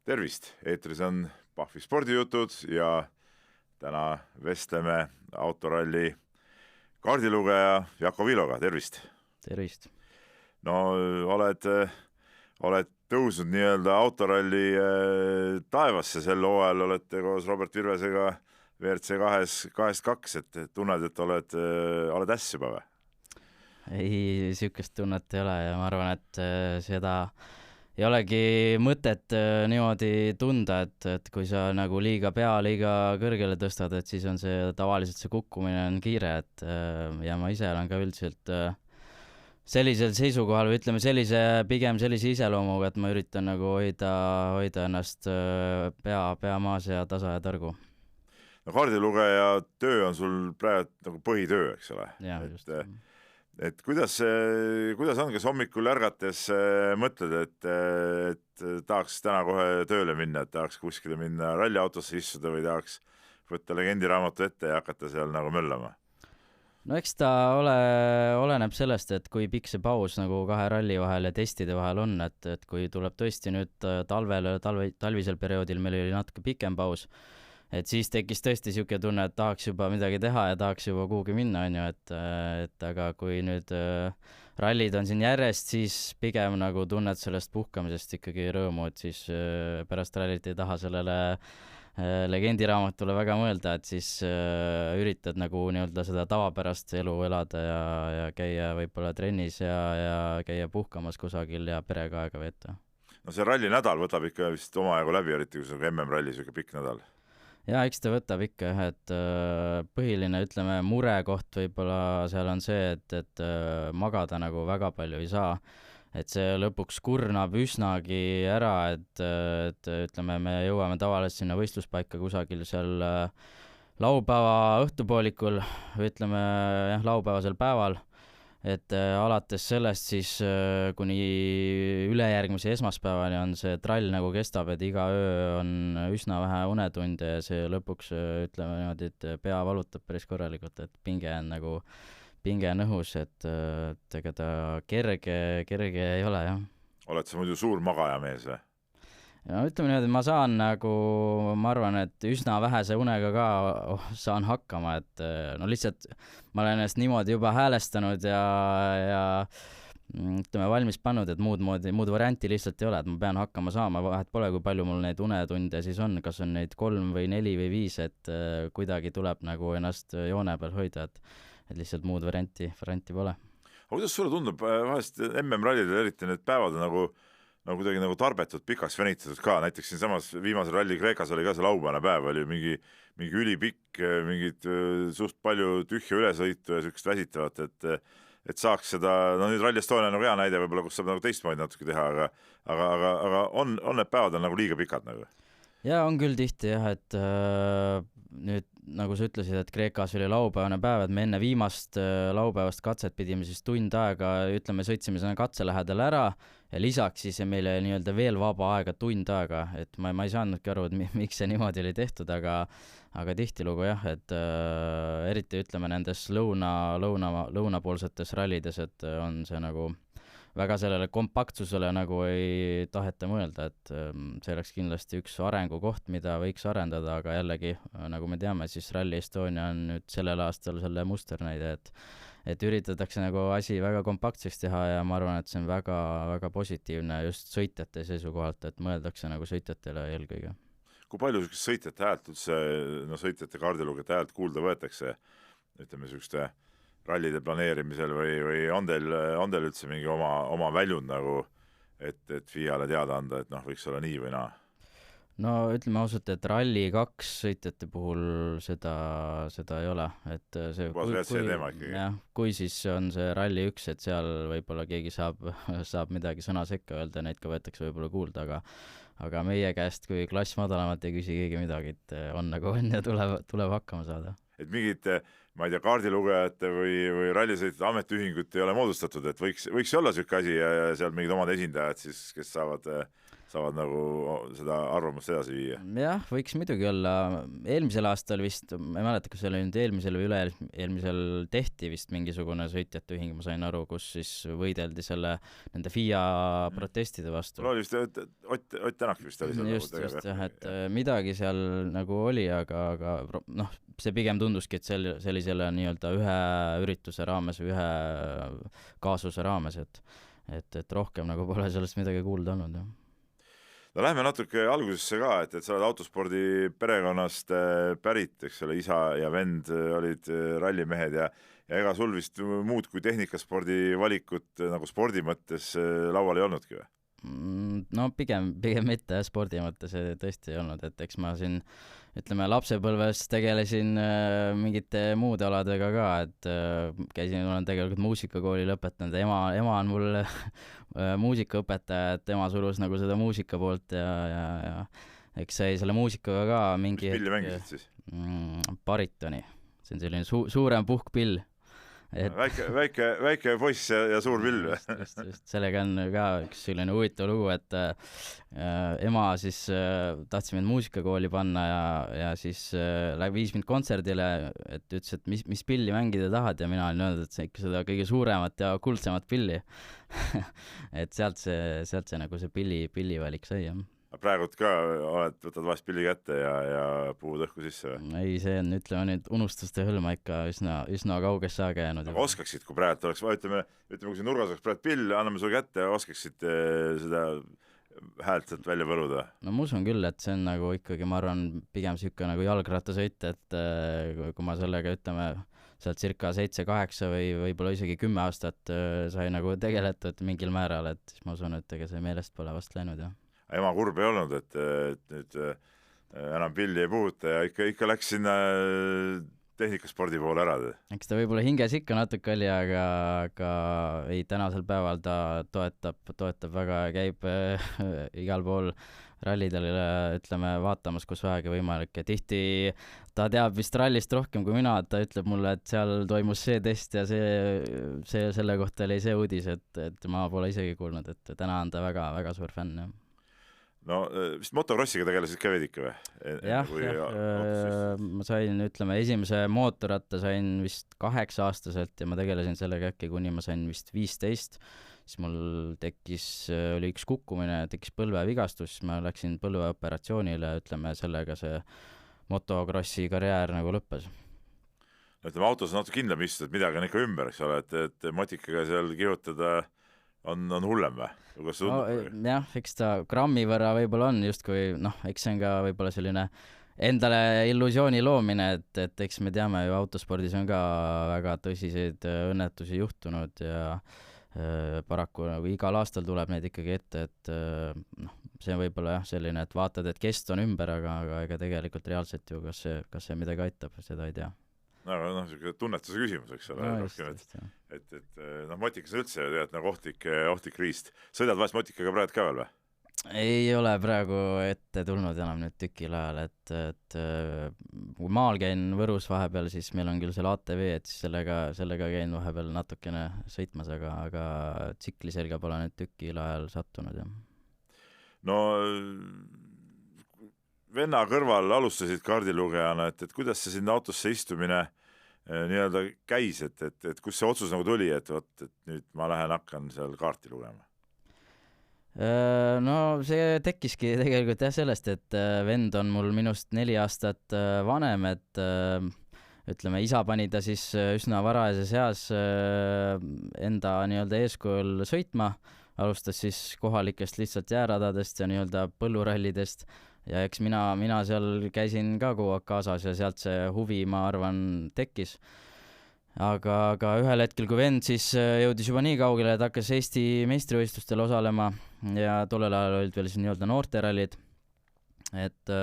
Tervist, eetris on Pahvi spordijutud ja täna vestleme autoralli kaardilugeja Jako Viloga, tervist! Tervist! No oled tõusnud nii-öelda autoralli taevasse sel hooajal, olete koos Robert Virvesega WRC 2, et tunned, et oled äss juba või? Ei, sihukest tunnet ei ole ja ma arvan, et seda ei olegi mõtet niimoodi tunda, et kui sa nagu liiga kõrgele tõstad, et siis on see tavaliselt see kukkumine on kiire, et ja ma ise olen ka üldiselt sellisel seisukohal või ütleme pigem sellise iseloomuga, et ma üritan nagu hoida ennast pea maas ja tasa ja targu. No kaardilugeja töö on sul praegu nagu põhitöö, eks ole? Jaa, just. Et kuidas on, kas hommikul ärgates mõtled, et tahaks täna kohe tööle minna, et tahaks kuskile minna ralliautosse istuda või tahaks võtta legendiraamatu ette ja hakata seal nagu möllama? No eks ta oleneb sellest, et kui pikk see paus nagu kahe ralli vahel ja testide vahel on, et kui tuleb tõesti nüüd talvisel perioodil meil oli natuke pikem paus, et siis tekkis tõesti siuke tunne, et tahaks juba midagi teha ja tahaks juba kuhugi minna, on ju, et aga kui nüüd rallid on siin järjest, siis pigem nagu tunned sellest puhkamisest ikkagi rõõmu, et siis pärast rallit ei taha sellele legendiraamatule väga mõelda, et siis üritad nagu nii-öelda seda tavapärast elu elada ja käia võib-olla trennis ja käia puhkamas kusagil ja perega aega veeta. No see rallinädal võtab ikka vist omajagu läbi, eriti kui see on MM-ralli, siuke pikk nädal. Ja eks ta võtab ikka jah, et põhiline, ütleme, murekoht võib-olla seal on see, et magada nagu väga palju ei saa, et see lõpuks kurnab üsnagi ära, et ütleme, me jõuame tavaliselt sinna võistluspaika kusagil seal laupäeva õhtupoolikul või ütleme jah, laupäevasel päeval, et alates sellest siis kuni ülejärgmise esmaspäevani on see trall nagu kestab, et iga öö on üsna vähe unetunde ja see lõpuks ütleme niimoodi, et pea valutab päris korralikult, et pinge on õhus, et ega ta kerge ei ole, jah. Oled sa muidu suur magajamees või? No ütleme niimoodi, ma saan nagu, ma arvan, et üsna vähese unega ka saan hakkama, et no lihtsalt ma olen ennast niimoodi juba häälestanud ja ütleme valmis pannud, et muud varianti lihtsalt ei ole, et ma pean hakkama saama, vahet pole, kui palju mul neid unetunde siis on, kas on neid 3 või 4 või 5, et kuidagi tuleb nagu ennast joone peal hoida, et lihtsalt muud varianti pole. Aga kuidas sulle tundub, vahest MM-rallidel eriti need päevad on nagu kuidagi nagu tarbetud pikaks venitatud ka, näiteks siin samas viimasel ralli Kreekas oli ka see laupäevane päev, oli mingi ülipikk, mingid suht palju tühja ülesõitu ja sellist väsitavat, et saaks seda, no nüüd Rally Estonia on nagu hea näide võib-olla, kus saab nagu teistmoodi natuke teha, aga on need päevad on nagu liiga pikad nagu? Ja on küll tihti jah, et nüüd nagu sa ütlesid, et Kreekas oli laupäevane päev, et me enne viimast laupäevast katset pidime siis tund aega, ütleme, sõitsime sinna katse lähedal ära ja lisaks siis meile nii-öelda veel vaba aega tund aega, et ma ei saanudki aru, et miks see niimoodi oli tehtud, aga tihtilugu jah, et eriti ütleme nendes lõunapoolsetes rallides, et on see nagu väga sellele kompaktsusele nagu ei taheta mõelda, et see oleks kindlasti üks arengukoht, mida võiks arendada, aga jällegi, nagu me teame, siis Rally Estonia on nüüd sellel aastal selle musternäide, et üritatakse nagu asi väga kompaktseks teha ja ma arvan, et see on väga, väga positiivne just sõitjate seisukohalt, et mõeldakse nagu sõitjatele eelkõige. Kui palju sõitjate häält üldse, no sõitjate kaardilugejate häält kuulda võetakse, ütleme selliste rallide planeerimisel või on teil üldse mingi oma väljund nagu, et FIA-le teada anda, et noh, võiks olla nii või naa? No ütleme ausalt, et Rally 2 sõitjate puhul seda ei ole, et kui siis on see Rally 1, et seal võib-olla keegi saab midagi sõna sekka öelda, neid ka võetakse võib-olla kuulda, aga meie käest, kui klass madalamalt ei küsi keegi midagi, et on nagu on ja tuleb hakkama saada. Et mingid, ma ei tea, kaardilugejate või rallisõitjate ametiühingut ei ole moodustatud, et võiks olla siuke asi ja seal mingid omad esindajad siis, kes saavad saavad nagu seda arvamust edasi viia. Jah, võiks muidugi olla. Eelmisel aastal vist, ma ei mäleta, kas see oli nüüd eelmisel või üle-eelmisel tehti vist mingisugune sõitjate ühing, ma sain aru, kus siis võideldi nende FIA protestide vastu. Mul oli vist Ott Tänaki vist oli seal. Just, jah, et midagi seal nagu oli, aga noh, see pigem tunduski, et sellisele nii-öelda ühe ürituse raames või ühe kaasuse raames, et rohkem nagu pole sellest midagi kuulda olnud. No lähme natuke algusesse ka, et sa oled autospordi perekonnast pärit, eks ole, isa ja vend olid rallimehed ja ega sul vist muud kui tehnikaspordi valikut nagu spordi mõttes laual ei olnudki või? No pigem mitte spordi mõttes tõesti ei olnud, et eks ma siin ütleme lapsepõlves tegelesin mingite muude aladega ka, et olen tegelikult muusikakooli lõpetanud, ema on mul muusikaõpetaja, et tema surus nagu seda muusika poolt ja eks sai selle muusikaga ka mingi mis pilli mängisid siis? Baritoni, see on selline suurem puhkpill. Väike poiss ja suur pill. Just. Sellega on ka üks selline huvitav lugu, et ema siis tahtsi mind muusikakooli panna ja siis viis mind kontserdile, et ütles, et mis pilli mängida tahad ja mina olin öelnud, et see ikka seda kõige suuremat ja kuldsemat pilli. Et sealt see nagu see pillivalik sai, jah. Praegult ka võtad vahest pilli kätte ja puhud õhku sisse või? Ei, see on, ütleme nüüd, unustuste hõlma ikka üsna kaugesse aega jäänud. Aga oskaksid, kui praegu oleks, ütleme, kui see nurgas oleks praegu pill, anname sulle kätte ja oskaksid seda häält sealt välja võluda? No ma usun küll, et see on nagu ikkagi, ma arvan, pigem siuke nagu jalgrattasõit, et kui ma sellega, ütleme, sealt circa 7-8 või võib-olla isegi 10 aastat sai nagu tegeletud mingil määral, et siis ma usun, et ega see meelest pole vast läinud, jah. Ema kurb ei olnud, et nüüd enam pilli ei puhuta ja ikka läks sinna tehnikaspordi poole ära. Eks ta võib-olla hinges ikka natuke oli, aga ei, tänasel päeval ta toetab väga, käib igal pool rallidel, ütleme, vaatamas, kus vähegi võimalik ja tihti ta teab vist rallist rohkem kui mina, et ta ütleb mulle, et seal toimus see test ja selle kohta oli see uudis, et ma pole isegi kuulnud, et täna on ta väga, väga suur fänn, jah. No vist motokrossiga tegelesid ka veidike või? Jah, ma sain, ütleme, esimese mootorratta sain vist 8-aastaselt ja ma tegelesin sellega äkki kuni ma sain vist 15, siis mul oli üks kukkumine, tekkis põlvevigastus, ma läksin põlveoperatsioonile, ütleme, sellega see motokrossi karjäär nagu lõppes. Ütleme, autos on natuke kindlam istuda, et midagi on ikka ümber, eks ole, et motikaga seal kihutada on hullem või? Jah, eks ta grammi võrra võib-olla on justkui, eks see on ka võib-olla selline endale illusiooni loomine, et eks me teame ju autospordis on ka väga tõsiseid õnnetusi juhtunud ja paraku nagu igal aastal tuleb neid ikkagi ette, et see on võib-olla jah selline, et vaatad, et kest on ümber, aga ega tegelikult reaalselt ju kas see midagi aitab, seda ei tea. Siuke tunnetuse küsimus, eks ole. Et motikas on üldse tead nagu ohtlik riist. Sõidad vahest motikaga praegu ka veel või? Ei ole praegu ette tulnud enam nüüd tükil ajal, et kui maal käin Võrus vahepeal, siis meil on küll seal ATV, et siis sellega käin vahepeal natukene sõitmas, aga tsikliselga pole nüüd tükil ajal sattunud, jah. No venna kõrval alustasid kaardilugejana, et kuidas see sinna autosse istumine nii-öelda käis, et kus see otsus nagu tuli, et nüüd ma hakkan seal kaarti lugema? No see tekkiski tegelikult jah sellest, et vend on mul minust 4 aastat vanem, et ütleme, isa pani ta siis üsna varajases eas enda nii-öelda eeskujul sõitma, alustas siis kohalikest lihtsalt jääradadest ja nii-öelda põllurallidest ja eks mina seal käisin ka kogu aeg kaasas ja sealt see huvi, ma arvan, tekkis. Aga ühel hetkel, kui vend siis jõudis juba nii kaugele, et hakkas Eesti meistrivõistlustel osalema ja tollel ajal olid veel siis nii-öelda noorterallid, et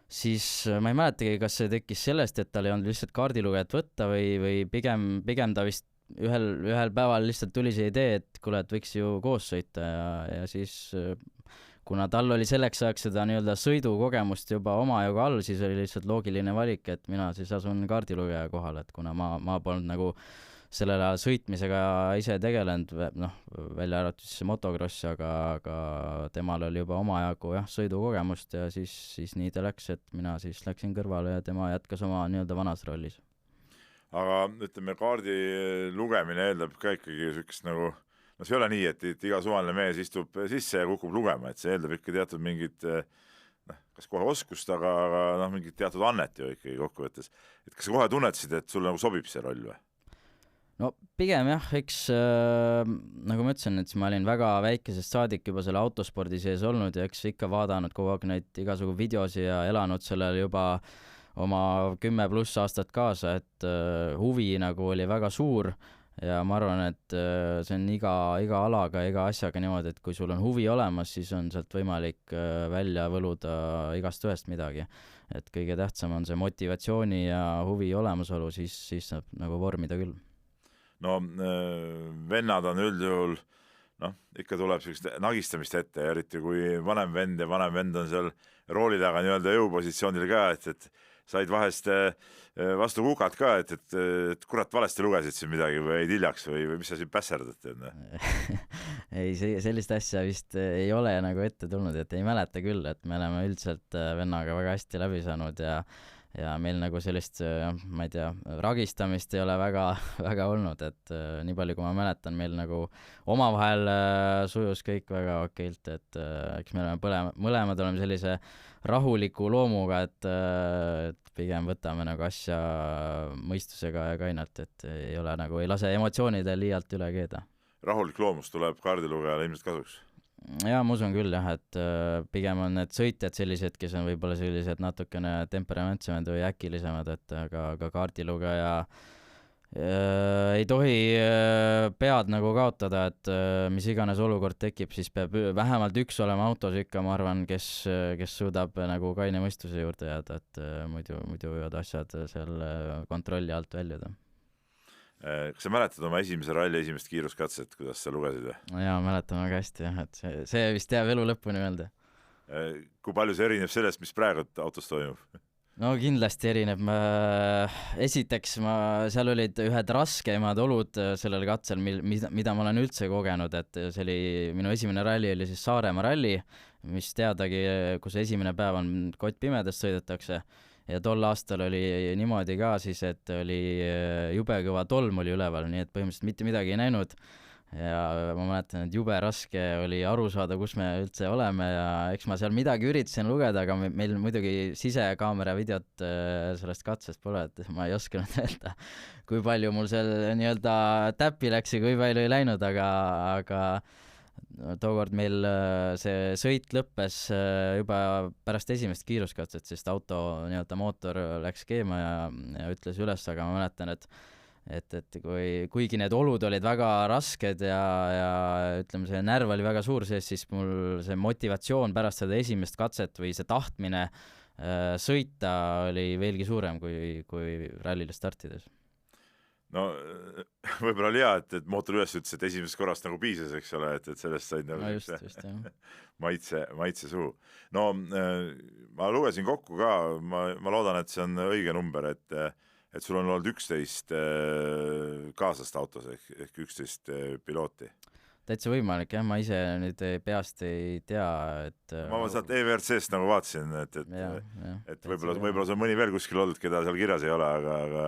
siis ma ei mäletagi, kas see tekkis sellest, et tal ei olnud lihtsalt kaardilugejat võtta või pigem ta vist ühel päeval lihtsalt tuli see idee, et kuule, et võiks ju koos sõita ja siis kuna tal oli selleks ajaks seda nii-öelda sõidukogemust juba omajagu all, siis oli lihtsalt loogiline valik, et mina siis asun kaardilugeja kohale, et kuna ma polnud nagu sellel ajal sõitmisega ise tegelenud, noh, välja arvatud siis see motocross, aga temal oli juba omajagu jah, sõidukogemust ja siis nii ta läks, et mina siis läksin kõrvale ja tema jätkas oma nii-öelda vanas rollis. aga ütleme, kaardi lugemine eeldab ka ikkagi niisugust nagu, no see ei ole nii, et iga suvaline mees istub sisse ja kukub lugema, et see eeldab ikka teatud mingit kas kohe oskust, aga noh, mingit teatud annet ju ikkagi kokkuvõttes. Et kas sa kohe tunnetasid, et sulle nagu sobib see roll või? No pigem jah, eks nagu ma ütlesin, et ma olin väga väikesest saadik juba selle autospordi sees olnud ja eks ikka vaadanud kogu aeg neid igasugu videosi ja elanud sellel juba oma 10+ aastat kaasa, et huvi nagu oli väga suur ja ma arvan, et see on iga alaga, iga asjaga niimoodi, et kui sul on huvi olemas, siis on sealt võimalik välja võluda igast ühest midagi. Et kõige tähtsam on see motivatsiooni ja huvi olemasolu, siis saab nagu vormida küll. No vennad on üldjuhul, noh, ikka tuleb sellist nagistamist ette, eriti kui vanem vend on seal rooli taga nii-öelda jõupositsioonil ka, et said vahest vastu kukad ka, et kurat valesti lugesid siin midagi või jäid hiljaks või mis sa siin pässerdad? Ei, sellist asja vist ei ole nagu ette tulnud, et ei mäleta küll, et me oleme üldiselt vennaga väga hästi läbi saanud ja meil nagu sellist, ma ei tea, ragistamist ei ole väga olnud, et nii palju kui ma mäletan, meil nagu omavahel sujus kõik väga okeilt, et eks me oleme mõlemad oleme sellise rahuliku loomuga, et pigem võtame nagu asja mõistusega ja kainalt, et ei ole nagu, ei lase emotsioonidel liialt üle keeda. Rahulik loomus tuleb kaardilugejale ilmselt kasuks? Jaa, ma usun küll jah, et pigem on need sõitjad sellised, kes on võib-olla sellised natukene temperamentsemad või äkilisemad, et aga kaardilugeja ei tohi pead nagu kaotada, et mis iganes olukord tekib, siis peab vähemalt üks olema autos ikka, ma arvan, kes suudab nagu kaine mõistuse juurde jääda, et muidu võivad asjad seal kontrolli alt väljuda. Kas sa mäletad oma esimese ralli esimest kiiruskatset, kuidas sa lugesid või? Jaa, mäletan väga hästi jah, et see vist jääb elu lõpuni meelde. Kui palju see erineb sellest, mis praegu autos toimub? No kindlasti erineb. Esiteks seal olid ühed raskemad olud sellel katsel, mida ma olen üldse kogenud, et see oli, minu esimene ralli oli siis Saaremaa ralli, mis teadagi, kus esimene päev on kott pimedas sõidetakse ja tol aastal oli niimoodi ka siis, et oli jube kõva tolm oli üleval, nii et põhimõtteliselt mitte midagi ei näinud ja ma mäletan, et jube raske oli aru saada, kus me üldse oleme ja eks ma seal midagi üritasin lugeda, aga meil muidugi sisekaamera videot sellest katsest pole, et ma ei oskanud öelda, kui palju mul seal nii-öelda täppi läks ja kui palju ei läinud, aga tookord meil see sõit lõppes juba pärast esimest kiiruskatset, sest auto nii-öelda mootor läks keema ja ütles üles, aga ma mäletan, et kuigi need olud olid väga rasked ja ütleme, see närv oli väga suur sees, siis mul see motivatsioon pärast seda esimest katset või see tahtmine sõita oli veelgi suurem kui rallile startides. No võib-olla oli hea, et mootor üles ütles, et esimesest korrast nagu piisas, eks ole, et sellest said nagu just, maitse suhu. No ma lugesin kokku ka, ma loodan, et see on õige number, et sul on olnud 11 kaaslast autos ehk 11 pilooti. Täitsa võimalik, jah, ma ise nüüd peast ei tea, et ma sealt EVRC-st nagu vaatasin, et võib-olla see on mõni veel kuskil olnud, keda seal kirjas ei ole, aga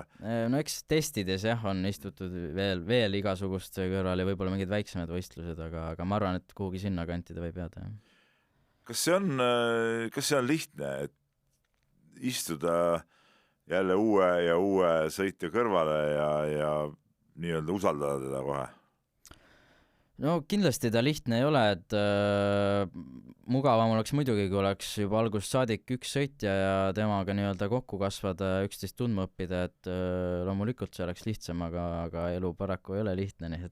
no eks testides jah, on istutud veel igasugust kõrval ja võib-olla mingid väiksemad võistlused, aga ma arvan, et kuhugi sinna kanti ta võib jääda, jah. Kas see on lihtne, et istuda jälle uue sõitja kõrvale ja nii-öelda usaldada teda kohe? No kindlasti ta lihtne ei ole, et mugavam oleks muidugi, kui oleks juba algusest saadik üks sõitja ja temaga nii-öelda kokku kasvada ja üksteist tundma õppida, et loomulikult see oleks lihtsam, aga elu paraku ei ole lihtne, nii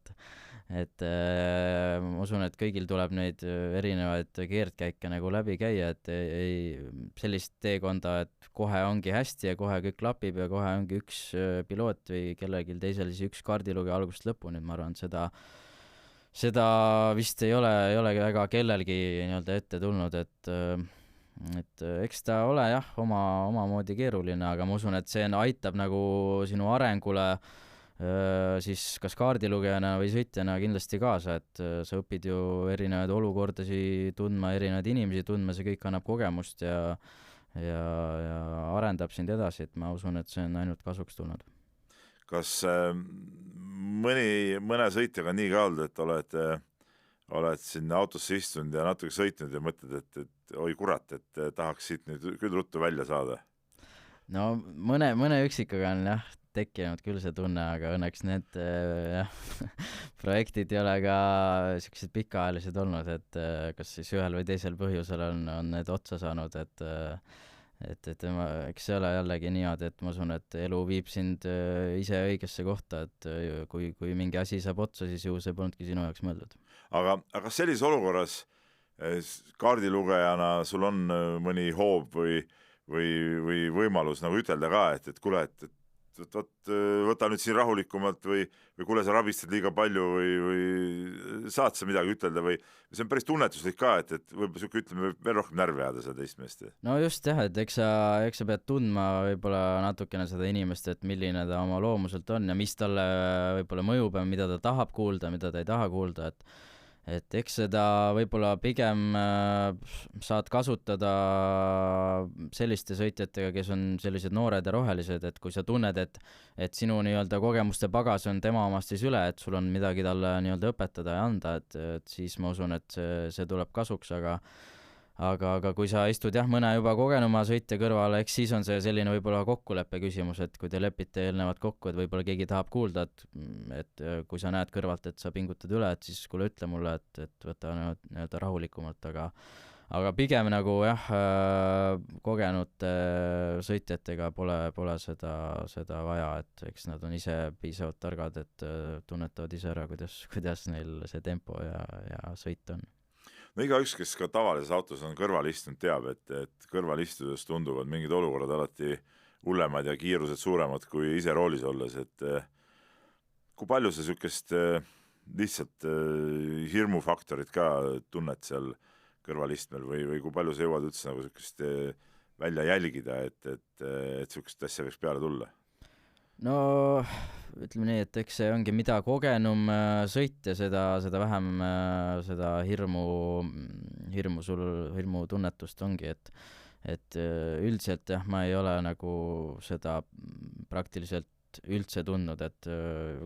et ma usun, et kõigil tuleb neid erinevaid keerdkäike nagu läbi käia, et ei sellist teekonda, et kohe ongi hästi ja kohe kõik klapib ja kohe ongi üks piloot või kellelgi teisel siis üks kaardilugeja algusest lõpuni, ma arvan, seda vist ei ole väga kellelgi nii-öelda ette tulnud, et eks ta ole jah, omamoodi keeruline, aga ma usun, et see aitab nagu sinu arengule siis kas kaardilugejana või sõitjana kindlasti kaasa, et sa õpid ju erinevaid olukordasid tundma, erinevaid inimesi tundma, see kõik annab kogemust ja arendab sind edasi, et ma usun, et see on ainult kasuks tulnud. Kas mõne sõitjaga nii ka olnud, et oled sinna autosse istunud ja natuke sõitnud ja mõtled, et oi kurat, et tahaks siit nüüd küll ruttu välja saada? No mõne üksikaga on jah tekkinud küll see tunne, aga õnneks need projektid ei ole ka sellised pikaajalised olnud, et kas siis ühel või teisel põhjusel on need otsa saanud, et eks see ole jällegi niimoodi, et ma usun, et elu viib sind ise õigesse kohta, et kui mingi asi saab otsa, siis ju see polnudki sinu jaoks mõeldud. Aga kas sellises olukorras kaardilugejana sul on mõni hoob või võimalus nagu ütelda ka, et kuule, et võta nüüd siin rahulikumalt või kuule, sa rabistad liiga palju või saad sa midagi ütelda või see on päris tunnetuslik ka, et võib-olla siuke ütleme veel rohkem närvi ajada seda teist meest. No just jah, et eks sa pead tundma võib-olla natukene seda inimest, et milline ta oma loomuselt on ja mis talle võib-olla mõjub ja mida ta tahab kuulda, mida ta ei taha kuulda, et eks seda võib-olla pigem saad kasutada selliste sõitjatega, kes on sellised noored ja rohelised, et kui sa tunned, et sinu nii-öelda kogemuste pagas on tema omast siis üle, et sul on midagi talle nii-öelda õpetada ja anda, et siis ma usun, et see tuleb kasuks, aga kui sa istud jah, mõne juba kogenuma sõitja kõrvale, eks siis on see selline võib-olla kokkuleppe küsimus, et kui te lepite eelnevad kokku, et võib-olla keegi tahab kuulda, et kui sa näed kõrvalt, et sa pingutad üle, et siis kuule ütle mulle, et võta nii-öelda rahulikumalt, aga pigem nagu jah, kogenud sõitjatega pole seda vaja, et eks nad on ise piisavalt targad, et tunnetavad ise ära, kuidas neil see tempo ja sõit on. No igaüks, kes ka tavalises autos on kõrval istunud, teab, et kõrval istudes tunduvad mingid olukorrad alati hullemad ja kiirused suuremad kui ise roolis olles, et kui palju sa niisugust lihtsalt hirmufaktorit ka tunned seal kõrvalistmel või kui palju sa jõuad üldse nagu niisugust välja jälgida, et niisugust asja võiks peale tulla? No ütleme nii, et eks see ongi, mida kogenum sõitja, seda vähem seda hirmu tunnetust ongi, et üldiselt jah, ma ei ole nagu seda praktiliselt üldse tundnud, et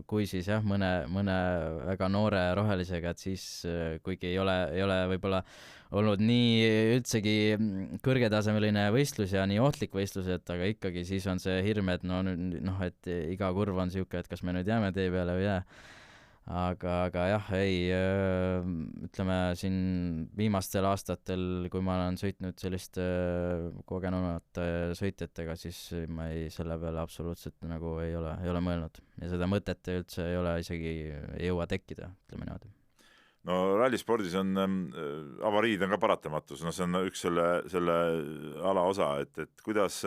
kui siis jah, mõne väga noore rohelisega, et siis kuigi ei ole võib-olla olnud nii üldsegi kõrgetasemeline võistlus ja nii ohtlik võistlus, et aga ikkagi siis on see hirm, et et iga kurv on siuke, et kas me nüüd jääme tee peale või jää. Aga jah, ütleme siin viimastel aastatel, kui ma olen sõitnud selliste kogenumate sõitjatega, siis ma selle peale absoluutselt nagu ei ole mõelnud ja seda mõtet üldse ei ole isegi ei jõua tekkida, ütleme niimoodi. No rallispordis on avariid on ka paratamatus, see on üks selle ala osa, et kuidas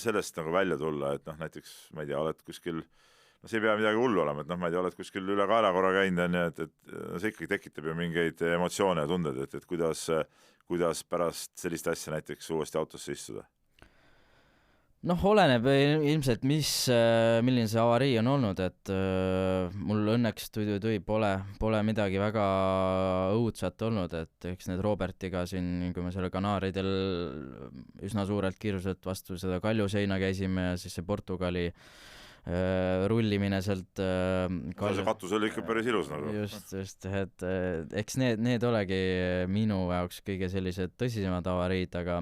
sellest nagu välja tulla, et näiteks, ma ei tea, oled kuskil, see ei pea midagi hullu olema, et ma ei tea, oled kuskil üle kaela korra käinud, et see ikkagi tekitab ju mingeid emotsioone ja tunded, et kuidas pärast sellist asja näiteks uuesti autosse istuda? Oleneb ilmselt, milline see avarii on olnud, et mul õnneks pole midagi väga õudsat olnud, et eks need Robertiga siin, kui me selle Kanaaridel üsna suurelt kiiruselt vastu seda kaljuseina käisime ja siis see Portugali rullimine sealt see katus oli ikka päris ilus nagu. Just, et eks need olegi minu jaoks kõige sellised tõsisemad avariid, aga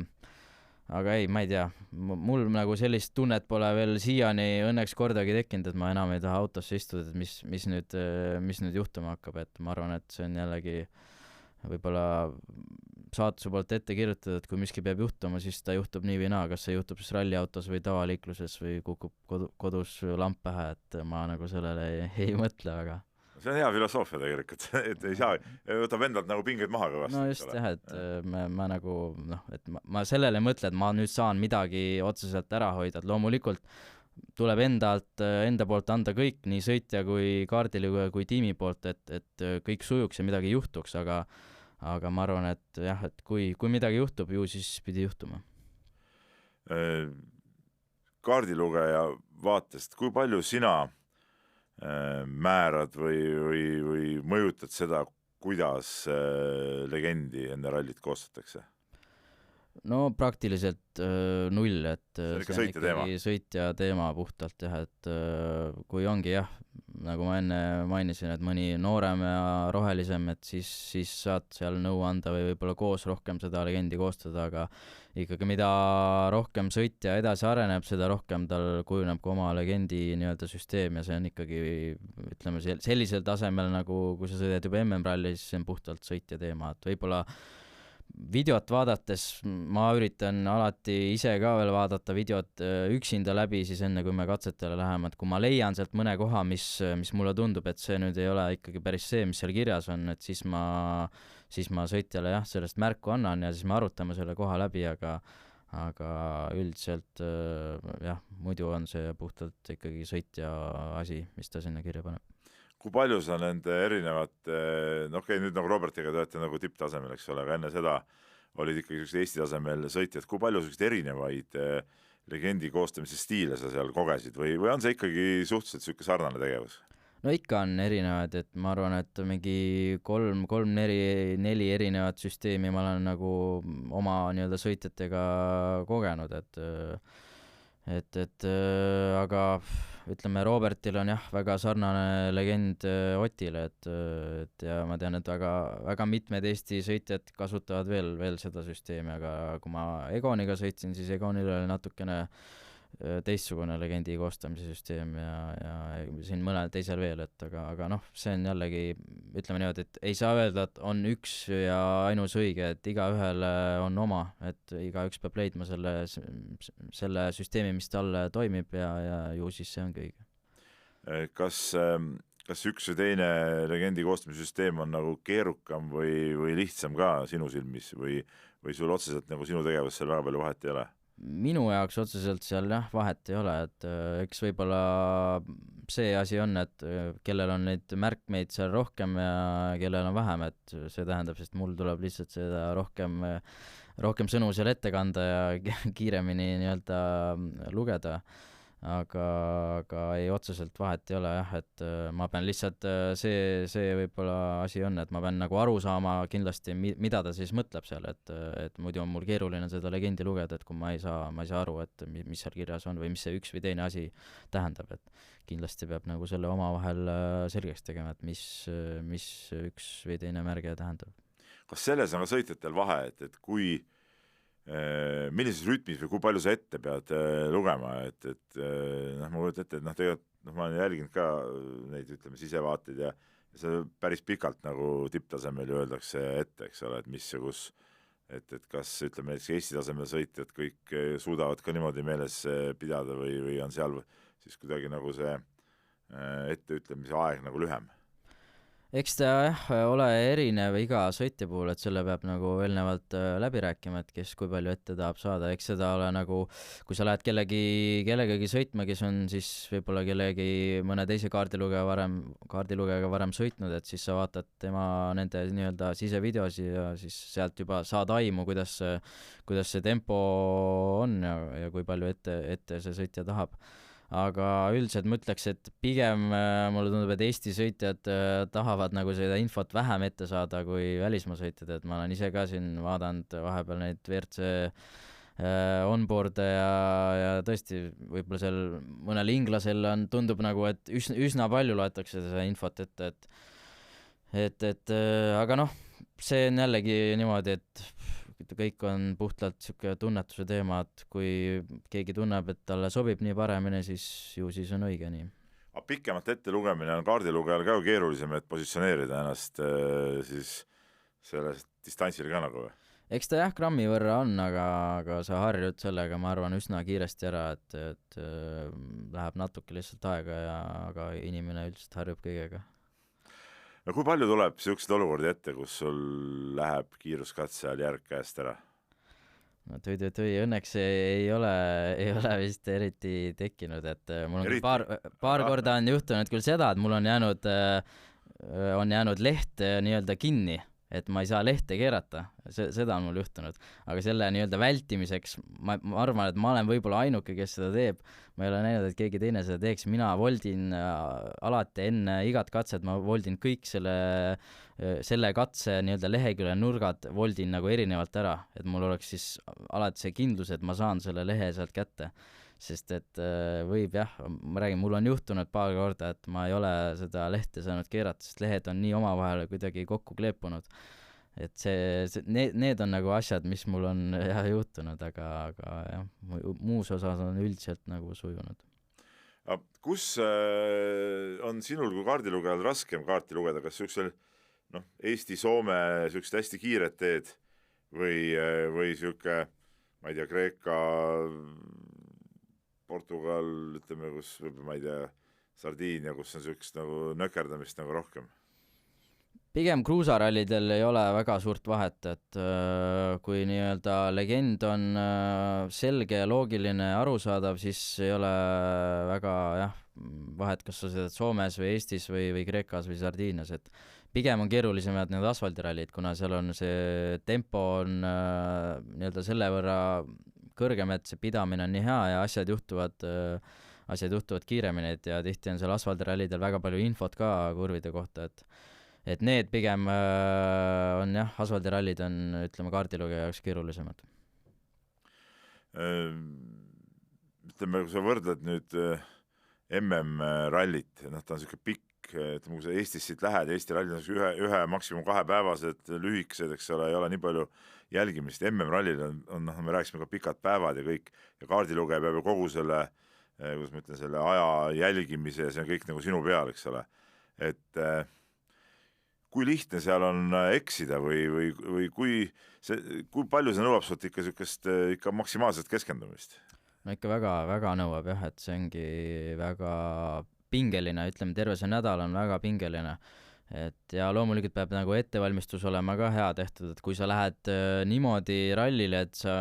ei, ma ei tea, mul nagu sellist tunnet pole veel siiani õnneks kordagi tekkinud, et ma enam ei taha autosse istuda, et mis nüüd juhtuma hakkab, et ma arvan, et see on jällegi võib-olla saatuse poolt ette kirjutada, et kui miski peab juhtuma, siis ta juhtub nii või naa, kas see juhtub siis ralliautos või tavaliikluses või kukub kodus lamp pähe, et ma nagu sellele ei mõtle väga. See on hea filosoofia tegelikult, et ei saa, võtab endalt nagu pingeid maha kõvasti. No just jah, et ma nagu et ma sellele mõtlen, et ma nüüd saan midagi otseselt ära hoida, et loomulikult tuleb enda poolt anda kõik, nii sõitja kui kaardilugija kui tiimi poolt, et kõik sujuks ja midagi juhtuks, aga ma arvan, et jah, et kui midagi juhtub, ju siis pidi juhtuma. kaardilugeja vaatest, kui palju sina määrad või mõjutad seda, kuidas legendi enne rallit koostatakse? No praktiliselt null, et See on ikka see on sõitja teema. ikkagi sõitja teema puhtalt jah, et kui ongi jah, nagu ma enne mainisin, et mõni noorem ja rohelisem, et siis saad seal nõu anda või võib-olla koos rohkem seda legendi koostada, aga ikkagi mida rohkem sõitja edasi areneb, seda rohkem tal kujuneb ka oma legendi nii-öelda süsteem ja see on ikkagi, ütleme, sellisel tasemel, nagu kui sa sõidad juba MM-ralli, siis see on puhtalt sõitja teema, et võib-olla videot vaadates ma üritan alati ise ka veel vaadata videot üksinda läbi siis enne, kui me katsetele läheme, et kui ma leian sealt mõne koha, mis mulle tundub, et see nüüd ei ole ikkagi päris see, mis seal kirjas on, et siis ma sõitjale jah, sellest märku annan ja siis me arutame selle koha läbi, aga üldiselt jah, muidu on see puhtalt ikkagi sõitja asi, mis ta sinna kirja paneb. Kui palju sa nende erinevate, nüüd nagu Robertiga te olete nagu tipptasemel, eks ole, aga enne seda olid ikkagi sellised Eesti tasemel sõitjad, kui palju selliseid erinevaid legendi koostamise stiile sa seal kogesid või on see ikkagi suhteliselt selline sarnane tegevus? No ikka on erinevad, et ma arvan, et mingi neli erinevat süsteemi ma olen nagu oma nii-öelda sõitjatega kogenud, et aga ütleme, Robertil on jah, väga sarnane legend Otile, et ja ma tean, et väga mitmed Eesti sõitjad kasutavad veel seda süsteemi, aga kui ma Egoniga sõitsin, siis Egonil oli natukene teistsugune legendi koostamise süsteem ja siin mõnel teisel veel, et aga noh, see on jällegi, ütleme niimoodi, et ei saa öelda, et on üks ja ainus õige, et igaühel on oma, et igaüks peab leidma selle süsteemi, mis talle toimib ja ju siis see ongi õige. Kas üks või teine legendi koostamise süsteem on nagu keerukam või lihtsam ka sinu silmis või sul otseselt nagu sinu tegevus seal väga palju vahet ei ole? Minu jaoks otseselt seal jah, vahet ei ole, et eks võib-olla see asi on, et kellel on neid märkmeid seal rohkem ja kellel on vähem, et see tähendab, sest mul tuleb lihtsalt seda rohkem sõnu seal ette kanda ja kiiremini nii-öelda lugeda, aga ei, otseselt vahet ei ole jah, et ma pean lihtsalt, see võib-olla asi on, et ma pean nagu aru saama kindlasti, mida ta siis mõtleb seal, et muidu on mul keeruline seda legendi lugeda, et kui ma ei saa aru, et mis seal kirjas on või mis see üks või teine asi tähendab, et kindlasti peab nagu selle omavahel selgeks tegema, et mis üks või teine märge tähendab. Kas selles on ka sõitjatel vahe, et kui millises rütmis või kui palju sa ette pead lugema, et ma kujutan ette, et tegelikult ma olen jälginud ka neid, ütleme, sisevaateid ja see päris pikalt nagu tipptasemel ju öeldakse ette, eks ole, et mis ja kus, et kas ütleme näiteks Eesti tasemel sõitjad kõik suudavad ka niimoodi meeles pidada või on seal siis kuidagi nagu see etteütlemise aeg nagu lühem? Eks ta jah, ole erinev iga sõitja puhul, et selle peab nagu eelnevalt läbi rääkima, et kes kui palju ette tahab saada, eks seda ole nagu, kui sa lähed kellegagi sõitma, kes on siis võib-olla mõne teise kaardilugejaga varem sõitnud, et siis sa vaatad tema nende nii-öelda sisevideosi ja siis sealt juba saad aimu, kuidas see tempo on ja kui palju ette see sõitja tahab. Aga üldiselt ma ütleks, et pigem mulle tundub, et Eesti sõitjad tahavad nagu seda infot vähem ette saada kui välismaa sõitjad, et ma olen ise ka siin vaadanud vahepeal neid WRC onboard'e ja tõesti võib-olla seal mõnel inglasel tundub nagu, et üsna palju loetakse seda infot ette, et aga noh, see on jällegi niimoodi, et kõik on puhtalt siuke tunnetuse teema, et kui keegi tunneb, et talle sobib nii paremini, siis on õige nii. Aga pikemalt ette lugemine on kaardilugejal ka keerulisem, et positsioneerida ennast siis sellest distantsil ka nagu või? Eks ta jah, grammi võrra on, aga sa harjud sellega, ma arvan, üsna kiiresti ära, et läheb natuke lihtsalt aega aga inimene üldiselt harjub kõigega. No kui palju tuleb siukseid olukordi ette, kus sul läheb kiiruskatse ajal järg käest ära? No õnneks ei ole vist eriti tekkinud, et mul on paar korda on juhtunud küll seda, et mul on jäänud leht nii-öelda kinni et ma ei saa lehte keerata, seda on mul juhtunud. Aga selle nii-öelda vältimiseks ma arvan, et ma olen võib-olla ainuke, kes seda teeb. Ma ei ole näinud, et keegi teine seda teeks. Mina voldin alati enne igat katset, ma voldin kõik selle katse nii-öelda lehekülje nurgad voldin nagu erinevalt ära, et mul oleks siis alati see kindlus, et ma saan selle lehe sealt kätte. Sest et võib ma räägin, mul on juhtunud paar korda, et ma ei ole seda lehte saanud keerata, sest lehed on nii omavahel kuidagi kokku kleepunud. Et need on nagu asjad, mis mul on juhtunud, aga jah, muus osas on üldiselt nagu sujunud. Kus on sinul kui kaardilugejal raskem kaarti lugeda, kas siuksel Eesti-Soome siuksed hästi kiired teed või siuke, ma ei tea, Kreeka, Portugal, ütleme, kus võib-olla, ma ei tea, Sardiinia, kus on siukest nagu nökerdamist nagu rohkem? Pigem kruusarallidel ei ole väga suurt vahet, et kui nii-öelda legend on selge, loogiline, arusaadav, siis ei ole väga vahet, kas sa sõidad Soomes või Eestis või Kreekas või Sardiinias, et pigem on keerulisemad need asfaldirallid, kuna seal on see tempo on nii-öelda selle võrra kõrgem, et see pidamine on nii hea ja asjad juhtuvad kiiremini, ja tihti on seal asfaldirallidel väga palju infot ka kurvide kohta, et need pigem on asfaldirallid on, ütleme, kaardilugeja jaoks keerulisemad. Ütleme, kui sa võrdled nüüd MM-rallit, ta on siuke pikk, ütleme, kui sa Eestis siit lähed, Eesti rallid on ühe maksimum 2 päevased lühikesed, eks ole, ei ole nii palju jälgimist. MM-rallil on me rääkisime ka pikad päevad ja kõik, ja kaardilugeja peab ju kogu selle, kuidas ma ütlen, selle aja jälgimise ja see on kõik nagu sinu peal, eks ole. Et kui lihtne seal on eksida või kui palju see nõuab sult ikka maksimaalset keskendumist? No ikka väga nõuab et see ongi väga pingeline, ütleme, terve see nädal on väga pingeline. Et ja loomulikult peab nagu ettevalmistus olema ka hea tehtud, et kui sa lähed niimoodi rallile, et sa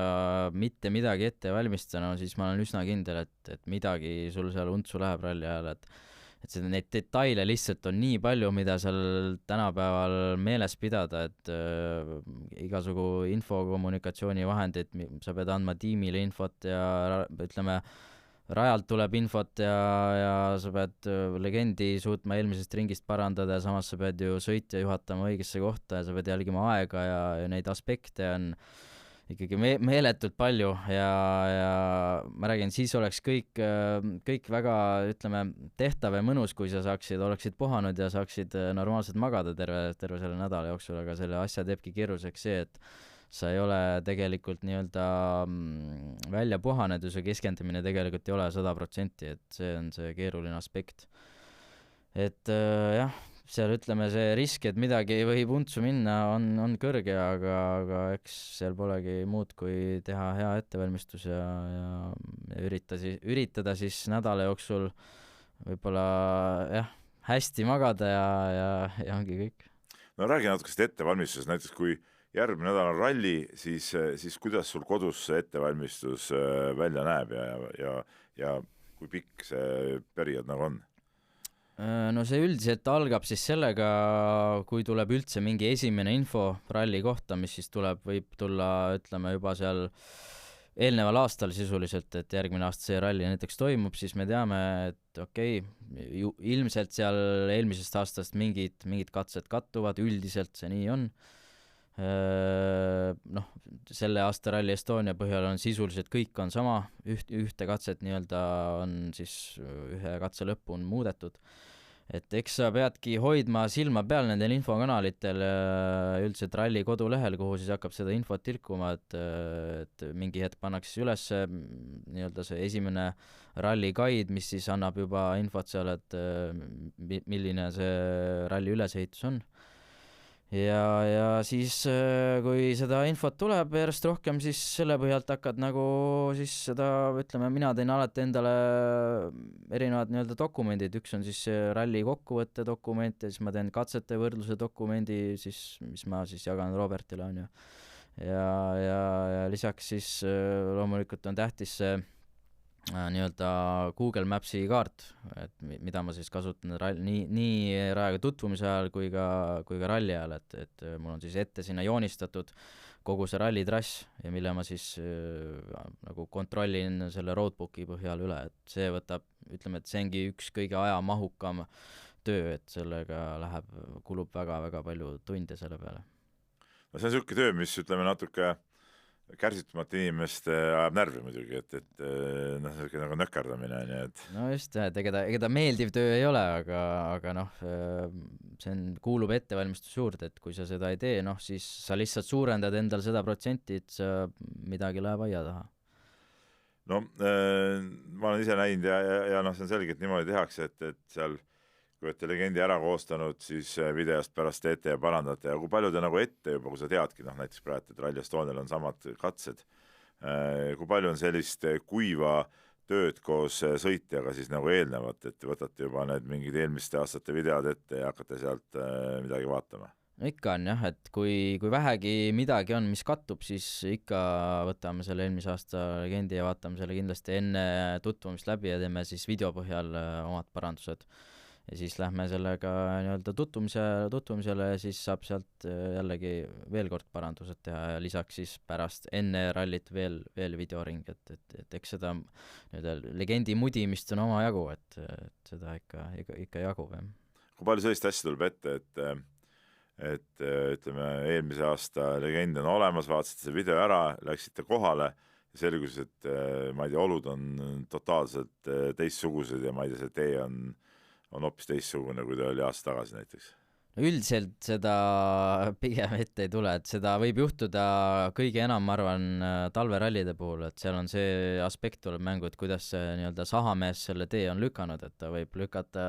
mitte midagi ette valmista, no siis ma olen üsna kindel, et midagi sul seal untsu läheb ralli ajal, et neid detaile lihtsalt on nii palju, mida seal tänapäeval meeles pidada, et igasugu infokommunikatsioonivahendid, sa pead andma tiimile infot ja ütleme, rajalt tuleb infot ja sa pead legendi suutma eelmisest ringist parandada ja samas sa pead ju sõitja juhatama õigesse kohta ja sa pead jälgima aega ja neid aspekte on ikkagi meeletult palju ja ma räägin, siis oleks kõik väga, ütleme, tehtav ja mõnus, kui sa oleksid puhanud ja saaksid normaalselt magada terve selle nädala jooksul, aga selle asja teebki keeruliseks see, et sa ei ole tegelikult nii-öelda välja puhanenud ja see keskendumine tegelikult ei ole 100%, et see on see keeruline aspekt. Et seal ütleme see risk, et midagi võib untsu minna, on kõrge, aga eks seal polegi muud, kui teha hea ettevalmistus ja üritada siis nädala jooksul võib-olla hästi magada ja ongi kõik. No räägi natukest ettevalmistusest, näiteks kui järgmine nädal on ralli, siis kuidas sul kodus see ettevalmistus välja näeb ja kui pikk see periood nagu on? No see üldiselt algab siis sellega, kui tuleb üldse mingi esimene info ralli kohta, mis siis võib tulla, ütleme, juba seal eelneval aastal sisuliselt, et järgmine aasta see ralli näiteks toimub, siis me teame, et okei, ilmselt seal eelmisest aastast mingid katsed kattuvad, üldiselt see nii on. Selle aasta Rally Estonia põhjal on sisuliselt kõik on sama, ühte katset nii-öelda on siis ühe katse lõppu on muudetud, et eks sa peadki hoidma silma peal nendel infokanalitel üldiselt ralli kodulehel, kuhu siis hakkab seda infot tilkuma, et mingi hetk pannakse üles nii-öelda see esimene ralli guide, mis siis annab juba infot seal, et milline see ralli ülesehitus on. Ja siis, kui seda infot tuleb järjest rohkem, siis selle põhjalt hakkad nagu siis seda, ütleme, mina teen alati endale erinevad nii-öelda dokumendid, üks on siis ralli kokkuvõtte dokument ja siis ma teen katsete võrdluse dokumendi, siis, mis ma siis jagan Robertile, on ju. Ja lisaks siis loomulikult on tähtis see nii-öelda Google Maps'i kaart, et mida ma siis kasutan nii rajaga tutvumise ajal kui ka ralli ajal, et mul on siis ette sinna joonistatud kogu see rallitrass ja mille ma siis nagu kontrollin selle roadbooki põhjal üle, et see võtab, ütleme, et see ongi üks kõige ajamahukam töö, et sellega kulub väga-väga palju tunde selle peale. No see on niisugune töö, mis ütleme natuke kärsitumate inimeste ajab närvi muidugi, et noh, niisugune nagu nökerdamine, nii et no just, et ega ta meeldiv töö ei ole, aga noh, kuulub ettevalmistus juurde, et kui sa seda ei tee, noh siis sa lihtsalt suurendad endal seda protsenti, et sa midagi läheb aia taha. no ma olen ise näinud ja noh, see on selge, et niimoodi tehakse, et seal kui olete legendi ära koostanud, siis videost pärast teete ja parandate ja kui palju te nagu ette juba, kui sa teadki, noh näiteks praegu, et Rally Estonial on samad katsed, kui palju on sellist kuiva tööd koos sõitjaga siis nagu eelnevat, et võtate juba need mingid eelmiste aastate videod ette ja hakkate sealt midagi vaatama? No ikka on jah, et kui vähegi midagi on, mis kattub, siis ikka võtame selle eelmise aasta legendi ja vaatame selle kindlasti enne tutvumist läbi ja teeme siis video põhjal omad parandused. Ja siis lähme sellega nii-öelda tutvumisele ja siis saab sealt jällegi veel kord parandused teha ja lisaks siis pärast enne rallit veel videoring, et eks seda nii-öelda legendi mudimist on oma jagu, et seda ikka jagub, jah. Kui palju sellist asja tuleb ette, et ütleme, eelmise aasta legend on olemas, vaatasite see video ära, läksite kohale ja selgus, et ma ei tea, olud on totaalselt teistsugused ja ma ei tea, see tee on hoopis teistsugune, kui ta oli aasta tagasi näiteks? Üldiselt seda pigem ette ei tule, et seda võib juhtuda kõige enam, ma arvan, talverallide puhul, et seal on see aspekt tuleb mängu, et kuidas see nii-öelda sahamees selle tee on lükanud, et ta võib lükata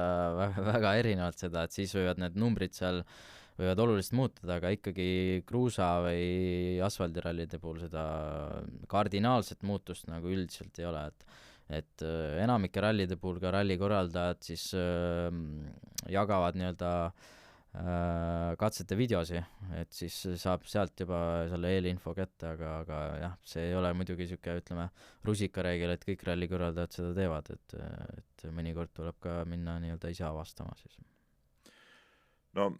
väga erinevalt seda, et siis võivad need numbrid seal võivad oluliselt muutuda, aga ikkagi kruusa või asfaldirallide puhul seda kardinaalset muutust nagu üldiselt ei ole, et enamike rallide puhul ka rallikorraldajad siis jagavad nii-öelda katsete videosi, et siis saab sealt juba selle eelinfo kätte, aga jah, see ei ole muidugi niisugune, ütleme, rusikareegel, et kõik rallikorraldajad seda teevad, et mõnikord tuleb ka minna nii-öelda ise avastama siis. No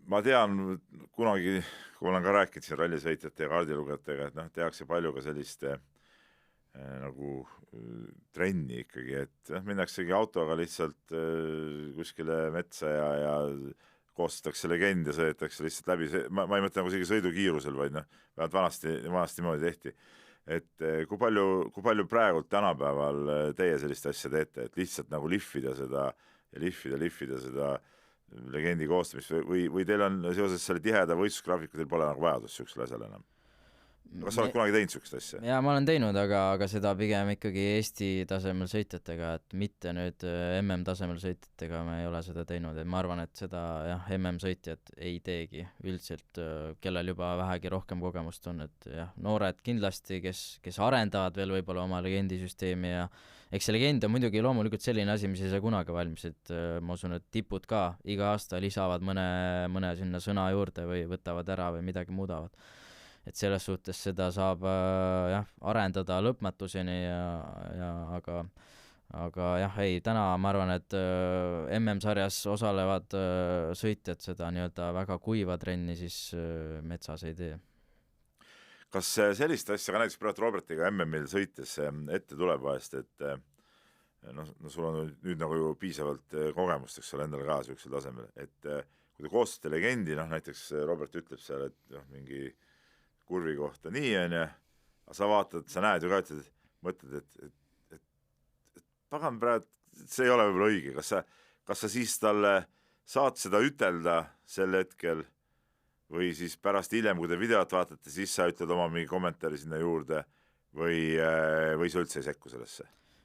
ma tean kunagi, kui ma olen ka rääkinud siin rallisõitjate ja kaardilugejatega, et noh, tehakse palju ka sellist nagu trenni ikkagi, et minnaksegi autoga lihtsalt kuskile metsa ja koostatakse legend ja sõidetakse lihtsalt läbi, ma ei mõtle nagu isegi sõidukiirusel, vaid noh, vanasti niimoodi tehti. Et kui palju praegu tänapäeval teie sellist asja teete, et lihtsalt nagu lihvida seda ja lihvida seda legendi koostamist või teil on seoses selle tiheda võistlusgraafiku, teil pole nagu vajadust niisugusele asjale enam? Kas sa oled kunagi teinud niisugust asja? Jaa, ma olen teinud, aga seda pigem ikkagi Eesti tasemel sõitjatega, et mitte nüüd MM tasemel sõitjatega me ei ole seda teinud, et ma arvan, et seda jah, MM sõitjad ei teegi üldiselt, kellel juba vähegi rohkem kogemust on, et jah, noored kindlasti, kes arendavad veel võib-olla oma legendisüsteemi ja eks see legend on muidugi loomulikult selline asi, mis ei saa kunagi valmis, et ma usun, et tipud ka iga aasta lisavad mõne sinna sõna juurde või võtavad ära või midagi muudavad. Et selles suhtes seda saab jah, arendada lõpmatuseni aga jah, ei, täna ma arvan, et MM-sarjas osalevad sõitjad seda nii-öelda väga kuiva trenni siis metsas ei tee. Kas sellist asja ka näiteks praegu Robertiga MM-il sõites ette tuleb vahest, et noh, sul on nüüd nagu ju piisavalt kogemust, eks ole, endale ka niisugusel tasemel, et kui te koostate legendi, noh näiteks Robert ütleb seal, et noh, mingi kurvi kohta nii on ja sa vaatad, sa näed ju ka, mõtled, et pagan praegu, see ei ole võib-olla õige, kas sa siis talle saad seda ütelda sel hetkel või siis pärast hiljem, kui te videot vaatate, siis sa ütled oma mingi kommentaari sinna juurde või sa üldse ei sekku sellesse?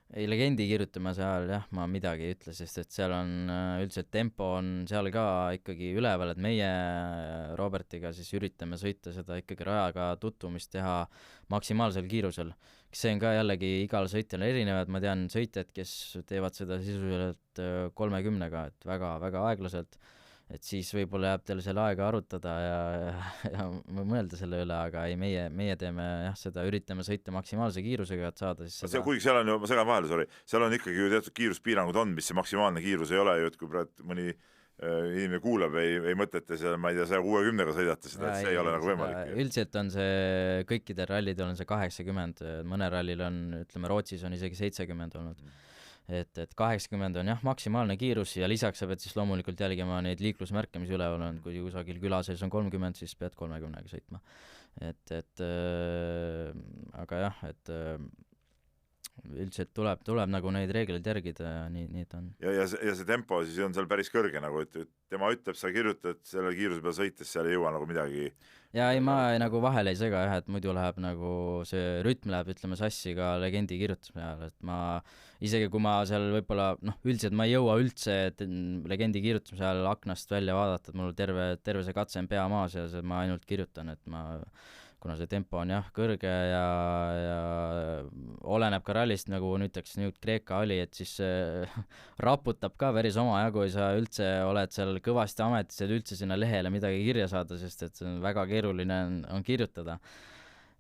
Ei, legendi kirjutamise ajal jah, ma midagi ei ütle, sest et seal on üldiselt tempo on seal ka ikkagi üleval, et meie Robertiga siis üritame sõita seda ikkagi rajaga tutvumist teha maksimaalsel kiirusel. See on ka jällegi igal sõitjal erinevad, ma tean sõitjad, kes teevad seda sisuliselt 30-ga, et väga-väga aeglaselt, et siis võib-olla jääb teil selle aega arutada ja mõelda selle üle, aga ei, meie teeme jah seda, üritame sõita maksimaalse kiirusega, et saada siis seda. Kuigi seal on ju, ma segan vahele, sorry, seal on ikkagi ju teatud kiiruspiirangud on, mis see maksimaalne kiirus ei ole ju, et kui praegu mõni inimene kuulab, ei mõtle, et seal, ma ei tea, 160-ga sõidate seda, et see ei ole nagu võimalik. Üldiselt on see, kõikidel rallidel on see 80, mõne rallil on, ütleme Rootsis on isegi 70 olnud. Et 80 on jah maksimaalne kiirus ja lisaks sa pead siis loomulikult jälgima neid liiklusmärke, mis üleval on, kui kusagil küla sees on 30, siis pead 30-ga sõitma. Aga jah, et üldiselt tuleb nagu neid reegleid järgida ja nii ta on. Ja see tempo siis on seal päris kõrge nagu, et tema ütleb, sa kirjutad selle kiiruse peal sõites, seal ei jõua nagu midagi. Ja ei, ma nagu vahele ei sega jah, et muidu läheb nagu see rütm läheb, ütleme, sassi ka legendi kirjutusme ajal, et ma isegi kui ma seal võib-olla, üldiselt ma ei jõua üldse legendi kirjutamise ajal aknast välja vaadata, et mul terve see katse on pea maas ja ma ainult kirjutan, et kuna see tempo on jah kõrge ja oleneb ka rallist, nagu nüüdseks nüüd Kreeka oli, et siis raputab ka päris omajagu, ei sa üldse oled seal kõvasti ametis, et üldse sinna lehele midagi kirja saada, sest et see on väga keeruline on kirjutada.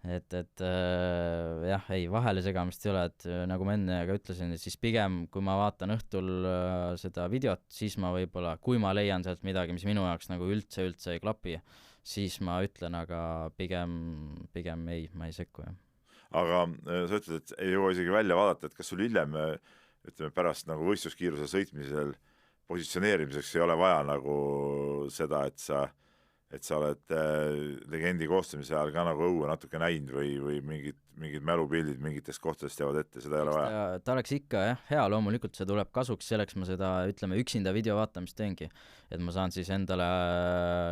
Et jah, ei, vahele segamist ei ole, et nagu ma enne ka ütlesin, et siis pigem, kui ma vaatan õhtul seda videot, siis ma võib-olla, kui ma leian sealt midagi, mis minu jaoks nagu üldse ei klapi, siis ma ütlen, aga pigem ei, ma ei sekku, jah. Aga sa ütled, et ei jõua isegi välja vaadata, et kas sul hiljem, ütleme, pärast nagu võistluskiiruse sõitmisel positsioneerimiseks ei ole vaja nagu seda, et sa oled legendi koostamise ajal ka nagu õue natuke näinud või mingid mälupildid mingitest kohtadest jäävad ette, seda ei ole vaja. Ta oleks ikka jah, hea, loomulikult see tuleb kasuks, selleks ma seda, ütleme, üksinda video vaatamist teengi, et ma saan siis endale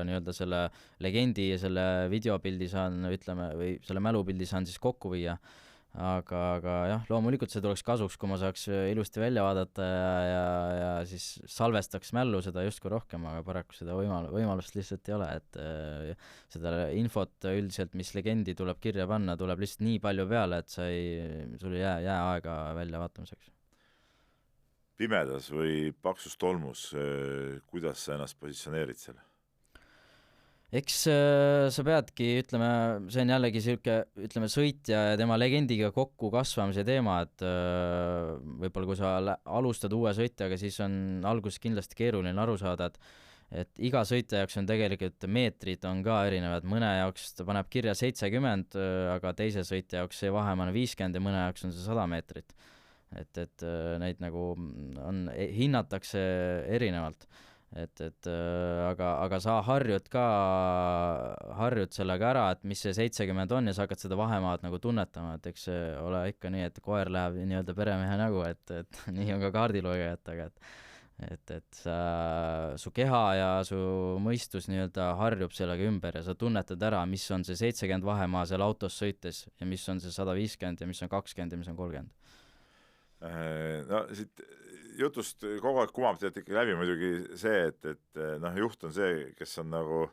nii-öelda selle legendi ja selle videopildi saan, ütleme, või selle mälupildi saan siis kokku viia, aga jah, loomulikult see tuleks kasuks, kui ma saaks ilusti välja vaadata ja siis salvestaks mällu seda justkui rohkem, aga paraku seda võimalust lihtsalt ei ole, et seda infot üldiselt, mis legendi tuleb kirja panna, tuleb lihtsalt nii palju peale, et sul ei jää aega välja vaatamiseks. Pimedas või paksus tolmus, kuidas sa ennast positsioneerid selle? Eks sa peadki, ütleme, see on jällegi siuke, ütleme, sõitja ja tema legendiga kokku kasvamise teema, et võib-olla kui sa alustad uue sõitjaga, siis on alguses kindlasti keeruline aru saada, et iga sõitja jaoks on tegelikult meetrid on ka erinevad, mõne jaoks ta paneb kirja 70, aga teise sõitja jaoks see vahemaa on 50 ja mõne jaoks on see 100 meetrit. Et neid nagu hinnatakse erinevalt. Aga sa harjud sellega ära, et mis see 70 on ja sa hakkad seda vahemaad nagu tunnetama, et eks see ole ikka nii, et koer läheb nii-öelda peremehe nägu, et nii on ka kaardilugejatega, et su keha ja su mõistus nii-öelda harjub sellega ümber ja sa tunnetad ära, mis on see 70 vahemaa seal autos sõites ja mis on see 150 ja mis on 20 ja mis on 30. No siit jutust kogu aeg kumab tead ikka läbi muidugi see, et juht on see, kes on nagu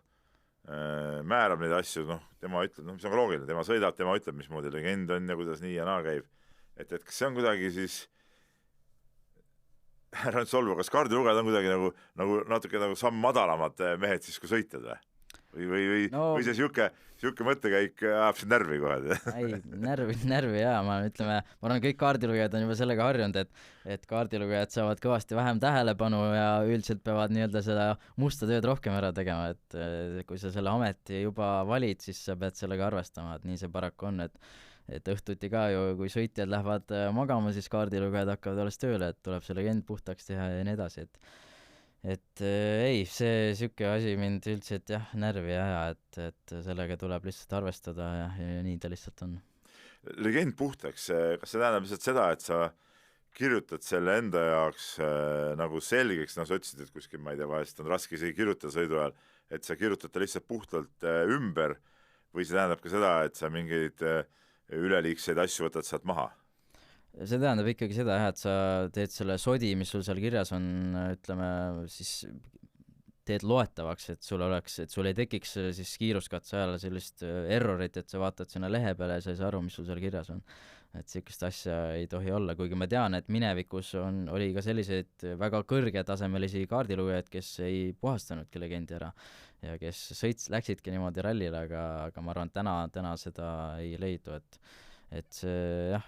määrab neid asju, tema ütleb, mis on ka loogiline, tema sõidab, tema ütleb, mismoodi legend on ja kuidas nii ja naa käib. Et kas see on kuidagi siis ära nüüd solvu, kas kaardilugejad on kuidagi nagu natuke nagu samm madalamad mehed siis kui sõitjad või see siuke mõttekäik ajab sind närvi kohe? Ei, närvi jaa, ma arvan, kõik kaardilugejad on juba sellega harjunud, et kaardilugejad saavad kõvasti vähem tähelepanu ja üldiselt peavad nii-öelda seda musta tööd rohkem ära tegema, et kui sa selle ameti juba valid, siis sa pead sellega arvestama, et nii see paraku on, et õhtuti ka ju, kui sõitjad lähevad magama, siis kaardilugejad hakkavad alles tööle, et tuleb see legend puhtaks teha ja nii edasi, et ei, see siuke asi mind üldiselt jah, närvi ei aja, et sellega tuleb lihtsalt arvestada ja nii ta lihtsalt on. Legend puhtaks, kas see tähendab lihtsalt seda, et sa kirjutad selle enda jaoks nagu selgeks, sa ütlesid, et kuskil, ma ei tea, vahest on raske isegi kirjutada sõidu ajal, et sa kirjutad ta lihtsalt puhtalt ümber või see tähendab ka seda, et sa mingeid üleliigseid asju võtad sealt maha? See tähendab ikkagi seda, et sa teed selle sodi, mis sul seal kirjas on, ütleme siis teed loetavaks, et sul ei tekiks siis kiiruskatse ajal sellist errorit, et sa vaatad sinna lehe peale ja sa ei saa aru, mis sul seal kirjas on. Et sellist asja ei tohi olla, kuigi ma tean, et minevikus oli ka selliseid väga kõrgetasemelisi kaardilugejaid, kes ei puhastanudki legendi ära ja kes läksidki niimoodi rallile, aga ma arvan, täna seda ei leidu, et see jah,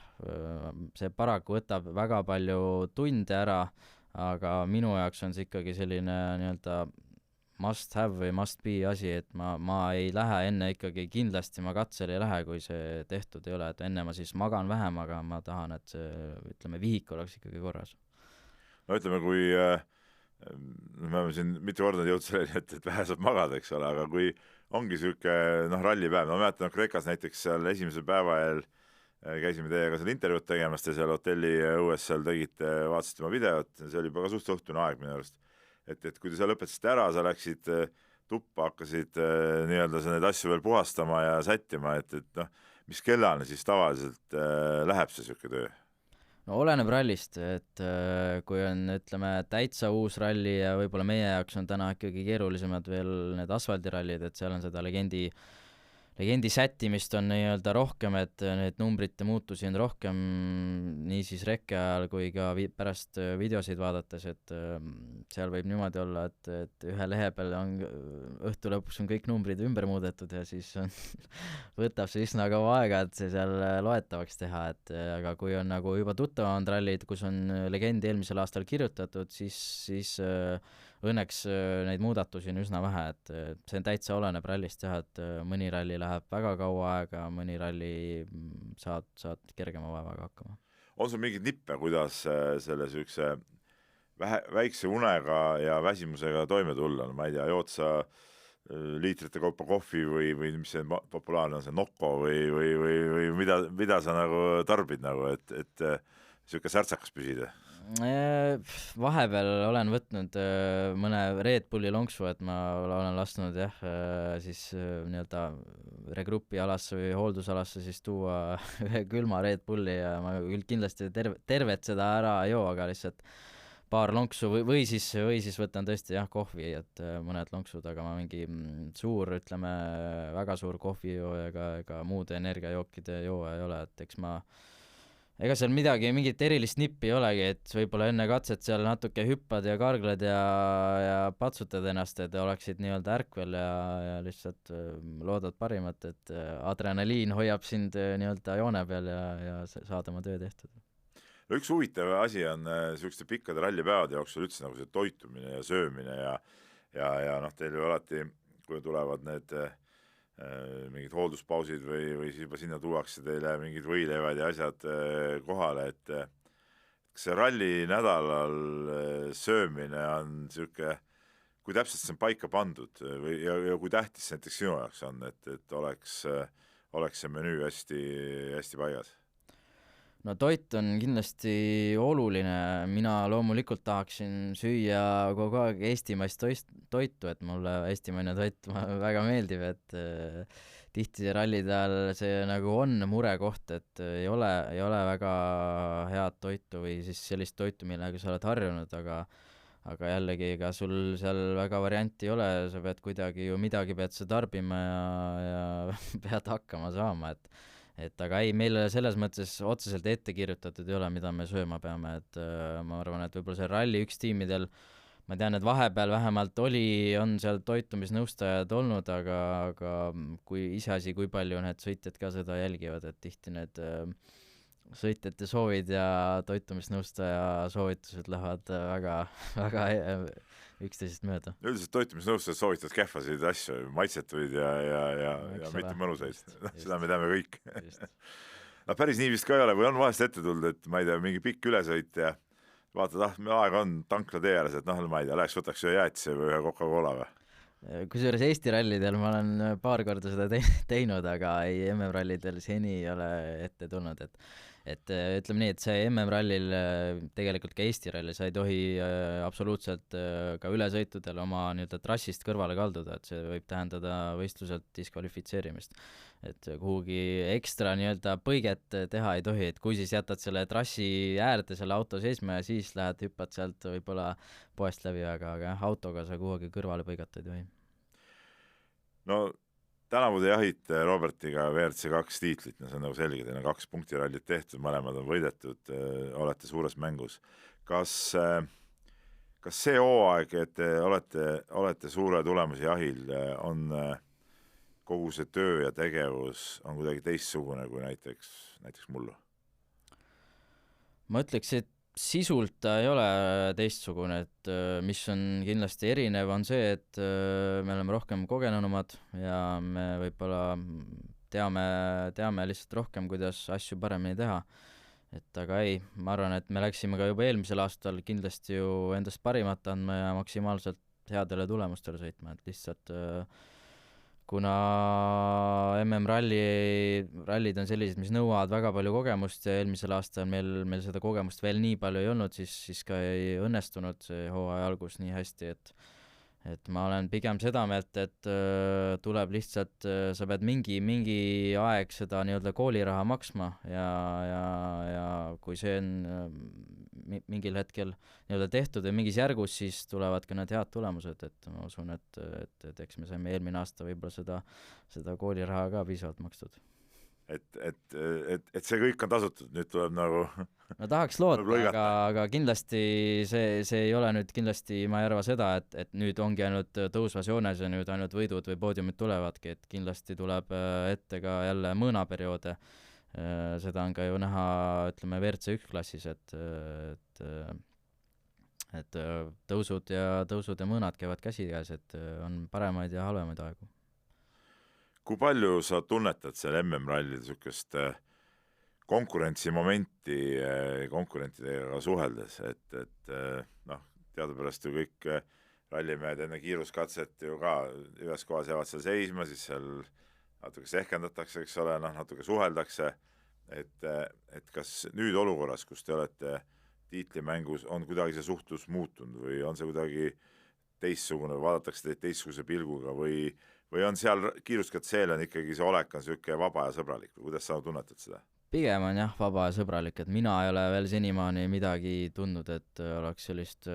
see paraku võtab väga palju tunde ära, aga minu jaoks on see ikkagi selline nii-öelda must have või must be asi, et ma ei lähe enne ikkagi, kindlasti ma katsele ei lähe, kui see tehtud ei ole, et enne ma siis magan vähem, aga ma tahan, et see, ütleme, vihik oleks ikkagi korras. No ütleme, kui me oleme siin mitu korda jõudnud selleni, et vähe saab magada, eks ole, aga kui ongi siuke rallipäev, ma mäletan Kreekas näiteks seal esimesel päeva eel käisime teiega seal intervjuud tegemas, te seal hotelli õues seal tegite, vaatasite oma videot, see oli juba ka suht õhtune aeg minu arust. Et kui te seal lõpetasite ära, sa läksid tuppa, hakkasid nii-öelda neid asju veel puhastama ja sättima, et noh, mis kellane siis tavaliselt läheb see siuke töö? No oleneb rallist, et kui on, ütleme, täitsa uus ralli ja võib-olla meie jaoks on täna ikkagi keerulisemad veel need asfaldirallid, et seal on seda legendi sättimist on nii-öelda rohkem, et need numbrite muutusi on rohkem nii siis rekke ajal kui ka pärast videosid vaadates, et seal võib niimoodi olla, et ühe lehe peal on õhtu lõpuks on kõik numbrid ümber muudetud ja siis võtab see üsna kaua aega, et see seal loetavaks teha, et aga kui on nagu juba tuttavamad rallid, kus on legendi eelmisel aastal kirjutatud, siis õnneks neid muudatusi on üsna vähe, et see täitsa oleneb rallist jah, et mõni ralli läheb väga kaua aega, mõni ralli saad kergema vaevaga hakkama. On sul mingeid nippe, kuidas selle sükse väikse unega ja väsimusega toime tulla, no ma ei tea, jood sa liitrite kaupa kohvi või mis see populaarne on, see Nocco või mida sa nagu tarbid nagu, et siuke särtsakas püsida? Vahepeal olen võtnud mõne Red Bulli lonksu, et ma olen lasknud jah, siis nii-öelda regrupi alasse või hooldusalasse siis tuua ühe külma Red Bulli ja ma küll kindlasti tervet seda ära ei joo, aga lihtsalt paar lonksu või siis võtan tõesti jah kohvi, et mõned lonksud, aga ma mingi suur, ütleme väga suur kohvijooja ega muude energiajookide jooja ei ole, et eks ega seal mingit erilist nippi ei olegi, et võib-olla enne katset seal natuke hüppad ja kargled ja patsutad ennast, et oleksid nii-öelda ärkvel ja lihtsalt loodad parimat, et adrenaliin hoiab sind nii-öelda joone peal ja saad oma töö tehtud. No üks huvitav asi on sellised pikkade rallipäevade jooksul üldse nagu see toitumine ja söömine ja noh, teil ju alati, kui tulevad need mingid hoolduspausid või siis juba sinna tuuakse teile mingid võileivad ja asjad kohale, et kas see ralli nädalal söömine on siuke, kui täpselt see on paika pandud ja kui tähtis see näiteks sinu jaoks on, et oleks see menüü hästi, hästi paigas? No toit on kindlasti oluline, mina loomulikult tahaksin süüa kogu aeg eestimaist toitu, et mulle eestimaine toit väga meeldib, et tihti rallide ajal see nagu on murekoht, et ei ole väga head toitu või siis sellist toitu, millega sa oled harjunud, aga jällegi, ega sul seal väga varianti ei ole, sa pead kuidagi ju midagi pead sa tarbima ja pead hakkama saama, et aga ei, meile selles mõttes otseselt ette kirjutatud ei ole, mida me sööma peame, et ma arvan, et võib-olla see ralli üks tiimidel, ma tean, et vahepeal vähemalt on seal toitumisnõustajad olnud, aga kui iseasi, kui palju need sõitjad ka seda jälgivad, et tihti need sõitjate soovid ja toitumisnõustaja soovitused lähevad väga, väga üksteisest mööda. Üldiselt toitumisnõustajad soovitavad kehvasid asju, maitsetuid ja mitte mõnusaid. Seda me teame kõik. No päris nii vist ka ei ole, või on vahest ette tulnud, et ma ei tea, mingi pikk ülesõit ja vaatad, aega on tankla tee ääres, et ma ei tea, läheks võtaks ühe jäätise või ühe Coca-Cola või? Kusjuures Eesti rallidel ma olen paar korda seda teinud, aga ei MM-rallidel seni ei ole ette tulnud, et ütleme nii, et see MM-rallil, tegelikult ka Eesti ralli, sa ei tohi absoluutselt ka ülesõitudel oma nii-öelda trassist kõrvale kalduda, et see võib tähendada võistluselt diskvalifitseerimist. Et kuhugi ekstra nii-öelda põiget teha ei tohi, et kui siis jätad selle trassi äärde selle auto seisma ja siis lähed hüppad sealt võib-olla poest läbi, aga jah, autoga sa kuhugi kõrvale põigata ei tohi. No tänavu te jahite Robertiga WRC2 tiitlit, no see on nagu selge, teil on 2 punktirallit tehtud, mõlemad on võidetud, olete suures mängus. Kas see hooaeg, et te olete suure tulemuse jahil, on kogu see töö ja tegevus on kuidagi teistsugune kui näiteks mullu? Ma ütleks, et sisult ta ei ole teistsugune, et mis on kindlasti erinev, on see, et me oleme rohkem kogenenumad ja me võib-olla teame lihtsalt rohkem, kuidas asju paremini teha. Et aga ei, ma arvan, et me läksime ka juba eelmisel aastal kindlasti ju endast parimat andma ja maksimaalselt headele tulemustele sõitma, et lihtsalt kuna MM-rallid on sellised, mis nõuavad väga palju kogemust ja eelmisel aastal meil seda kogemust veel nii palju ei olnud, siis ka ei õnnestunud see hooaja algus nii hästi, et ma olen pigem seda meelt, et tuleb lihtsalt, sa pead mingi aeg seda nii-öelda kooliraha maksma ja kui see on mingil hetkel nii-öelda tehtud või mingis järgus, siis tulevad ka need head tulemused, et ma usun, et eks me saime eelmine aasta võib-olla seda kooliraha ka piisavalt makstud. Et see kõik on tasutud, nüüd tuleb nagu no tahaks loota, aga kindlasti see ei ole nüüd kindlasti, ma ei arva seda, et nüüd ongi ainult tõusvas joones ja nüüd ainult võidud või poodiumid tulevadki, et kindlasti tuleb ette ka jälle mõõnaperioode. Seda on ka ju näha, ütleme, WRC1 klassis, et tõusud ja mõõnad käivad käsikäes, et on paremaid ja halvemaid aegu. Kui palju sa tunnetad seal MM-rallil niisugust konkurentsimomenti konkurentidega suheldes, et noh, teadupärast ju kõik rallimehed enne kiiruskatset ju ka ühes kohas jäävad seal seisma, siis seal natuke sehkendatakse, eks ole, natuke suheldakse, et kas nüüd olukorras, kus te olete tiitlimängus, on kuidagi see suhtlus muutunud või on see kuidagi teistsugune, vaadatakse teid teistsuguse pilguga või on seal kiiruskatseel on ikkagi see olek on niisugune vaba ja sõbralik või kuidas sa tunnetad seda? Pigem on jah, vaba ja sõbralik, et mina ei ole veel senimaani midagi tundnud, et oleks sellist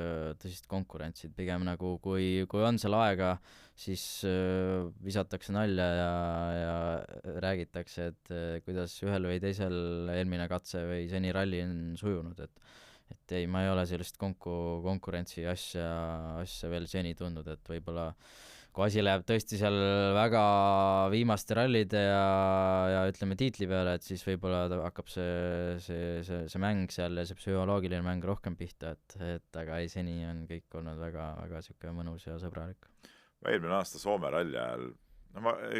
tõsist konkurentsi, pigem nagu kui on seal aega, siis visatakse nalja ja räägitakse, et kuidas ühel või teisel eelmine katse või seni ralli on sujunud, et ei, ma ei ole sellist konkurentsi asja veel seni tundnud, et võib-olla kui asi läheb tõesti seal väga viimaste rallide ja ütleme tiitli peale, et siis võib-olla hakkab see mäng seal ja see psühholoogiline mäng rohkem pihta, et aga ei, seni on kõik olnud väga, väga siuke mõnus ja sõbralik. Eelmine aasta Soome ralli ajal,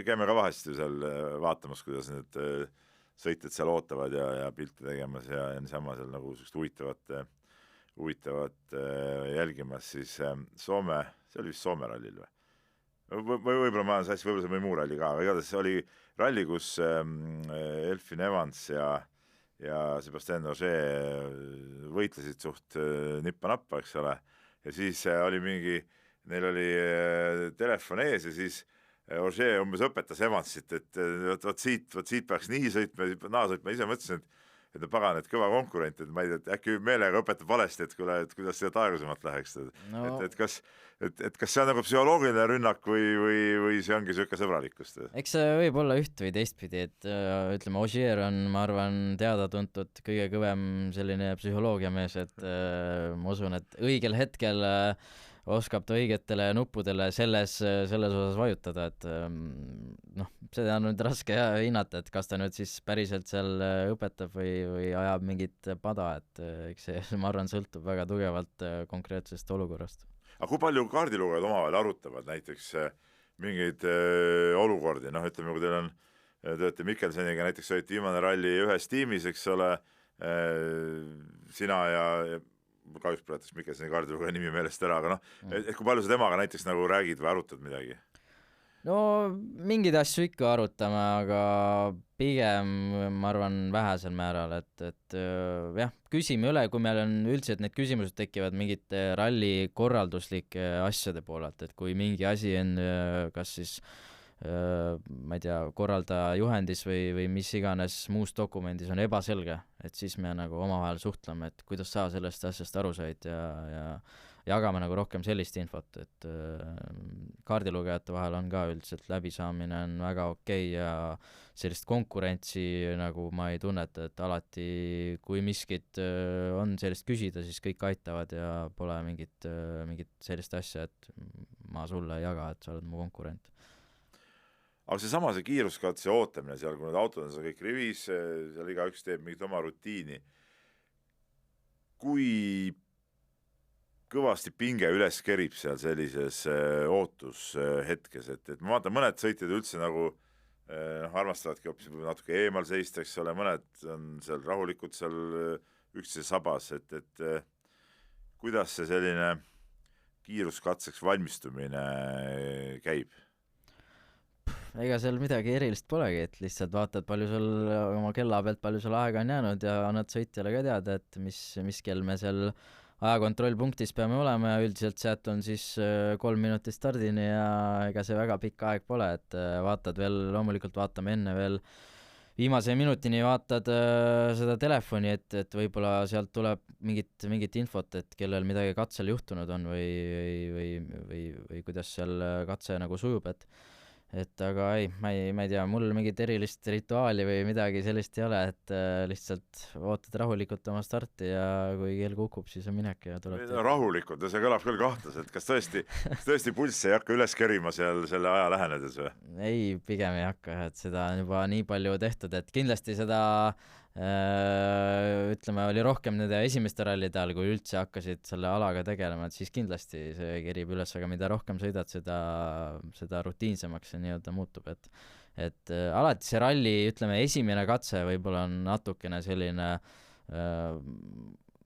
käime ka vahest ju seal vaatamas, kuidas need sõitjad seal ootavad ja pilte tegemas ja niisama seal nagu huvitavat jälgimas, siis Soome, see oli vist Soome rallil või võib-olla ma olen sassi, võib-olla see või muu ralli ka, aga igatahes oli ralli, kus Elfyn Evans ja Sébastien Ogier võitlesid suht nippa-nappa, eks ole, ja siis oli neil oli telefon ees ja siis Ogier umbes õpetas Evansit, et võt siit peaks nii sõitma, naa sõitma, ise mõtlesin, et pagan, et kõva konkurent, et ma ei tea, et äkki meelega õpetab valesti, et kuidas seda aeglasemalt läheks. No. Et kas see on nagu psühholoogiline rünnak või see ongi niisugune sõbralikust? Eks see võib olla üht või teistpidi, et ütleme, Ogier on, ma arvan, teada-tuntud kõige kõvem selline psühholoogiamees, et ma usun, et õigel hetkel oskab ta õigetele nuppudele selles osas vajutada, et seda on nüüd raske hinnata, et kas ta nüüd siis päriselt seal õpetab või ajab mingit pada, et eks see, ma arvan, sõltub väga tugevalt konkreetsest olukorrast. Aga kui palju kaardilugejad omavahel arutavad näiteks mingeid olukordi, ütleme, kui te olete Mikkelseniga näiteks olite viimane ralli ühes tiimis, eks ole, sina ja kahjuks praetakse Mikkelseni kaardilugeja nimi meelest ära, aga et kui palju sa temaga näiteks nagu räägid või arutad midagi? no mingeid asju ikka arutame, aga pigem ma arvan vähesel määral, et jah, küsime üle, kui meil on üldse, et need küsimused tekivad mingite ralli korralduslike asjade poolelt, et kui mingi asi on kas siis ma ei tea, korraldaja juhendis või mis iganes muus dokumendis on ebaselge, et siis me nagu omavahel suhtleme, et kuidas sa sellest asjast aru said ja jagame nagu rohkem sellist infot, et kaardilugejate vahel on ka üldiselt läbisaamine on väga okei ja sellist konkurentsi nagu ma ei tunneta, et alati kui miskit on sellist küsida, siis kõik aitavad ja pole mingit sellist asja, et ma sulle ei jaga, et sa oled mu konkurent. Aga see kiiruskatse ootamine seal, kui need autod on seal kõik rivis, seal igaüks teeb mingit oma rutiini. Kui kõvasti pinge üles kerib seal sellises ootushetkes, et ma vaatan, mõned sõitjad üldse nagu armastavadki hoopis natuke eemal seista, eks ole, mõned on seal rahulikud seal üksteise sabas, et kuidas see selline kiiruskatseks valmistumine käib? Ega seal midagi erilist polegi, et lihtsalt vaatad, palju sul oma kella pealt, palju sul aega on jäänud ja annad sõitjale ka teada, et mis kell me seal ajakontrollpunktis peame olema ja üldiselt sealt on siis 3 minutit stardini ja ega see väga pikk aeg pole, et vaatad veel, loomulikult vaatame enne veel viimase minutini vaatad seda telefoni, et võib-olla sealt tuleb mingit infot, et kellel midagi katsel juhtunud on või kuidas seal katse nagu sujub, et aga ei, ma ei tea, mul mingit erilist rituaali või midagi sellist ei ole, et lihtsalt ootad rahulikult oma starti ja kui kell kukub, siis on minek ja tuleb. Rahulikult, see kõlab küll kahtlaselt, kas tõesti pulss ei hakka üles kerima seal selle aja lähenedes või? Ei, pigem ei hakka, et seda on juba nii palju tehtud, et kindlasti seda ütleme, oli rohkem nende esimeste rallide ajal, kui üldse hakkasid selle alaga tegelema, et siis kindlasti see kerib üles, aga mida rohkem sõidad, seda rutiinsemaks see nii-öelda muutub, et alati see ralli, ütleme, esimene katse võib-olla on natukene selline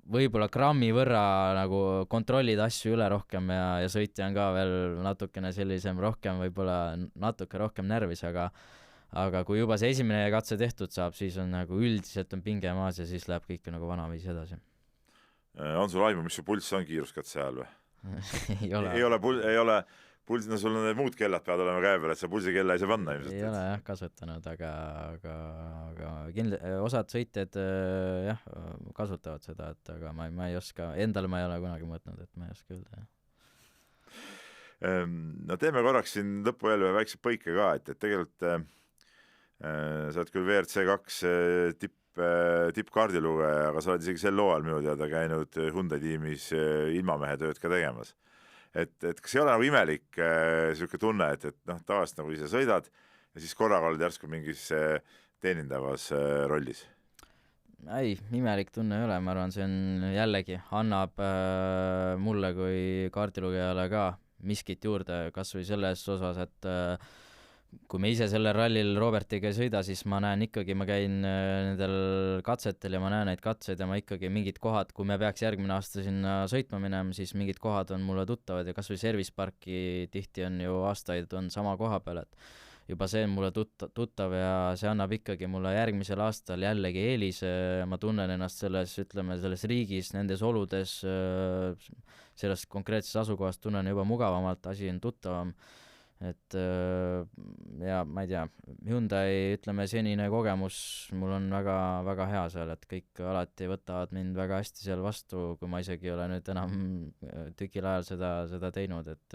võib-olla grammi võrra nagu kontrollid asju üle rohkem ja sõitja on ka veel natukene sellisem rohkem, võib-olla natuke rohkem närvis, aga kui juba see esimene katse tehtud saab, siis on nagu üldiselt on pinge maas ja siis läheb kõik nagu vanaviisi edasi. On sul aimu, mis su pulss on kiiruskatse ajal või? ei ole pulss, no sul on need muud kellad peavad olema käe peal, et sa pulsikella ei saa panna ilmselt. Ei ole jah kasutanud, aga osad sõitjad jah, kasutavad seda, et aga ma ei oska, endale ma ei ole kunagi mõtnud, et ma ei oska öelda, jah. No teeme korraks siin lõppu veel väikse põike ka, et tegelikult sa oled küll WRC2 tippkaardilugeja, aga sa oled isegi sel looajal minu teada käinud Hyundai tiimis ilmamehe tööd ka tegemas. Et kas ei ole nagu imelik selline tunne, et noh, tavaliselt nagu ise sõidad ja siis korraga oled järsku mingis teenindavas rollis? Ei, imelik tunne ei ole, ma arvan, see on jällegi, annab mulle kui kaardilugejale ka miskit juurde, kas või selles osas, et kui me ise sellel rallil Robertiga ei sõida, siis ma näen ikkagi, ma käin nendel katsetel ja ma näen neid katseid ja ma ikkagi mingid kohad, kui me peaks järgmine aasta sinna sõitma minema, siis mingid kohad on mulle tuttavad ja kas või service parki tihti on ju aastaid on sama koha peal, et juba see on mulle tuttav ja see annab ikkagi mulle järgmisel aastal jällegi eelise, ma tunnen ennast selles riigis, nendes oludes, selles konkreetses asukohas tunnen juba mugavamalt, asi on tuttavam, et ja ma ei tea, Hyundai, ütleme, senine kogemus mul on väga, väga hea seal, et kõik alati võtavad mind väga hästi seal vastu, kui ma isegi ei ole nüüd enam tükil ajal seda teinud, et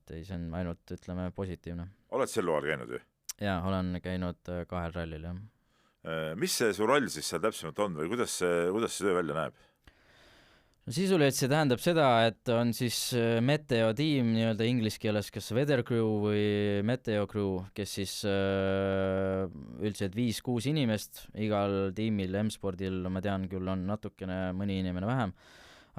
ei, see on ainult, ütleme, positiivne. Oled sel loal käinud ju? Jaa, olen käinud 2 rallil, jah. Mis see su roll siis seal täpsemalt on või kuidas see töö välja näeb? No sisuliselt see tähendab seda, et on siis Meteo tiim nii-öelda inglise keeles, kas weather crew või Meteo crew, kes siis üldiselt 5-6 inimest, igal tiimil, M-spordil, ma tean küll, on natukene mõni inimene vähem,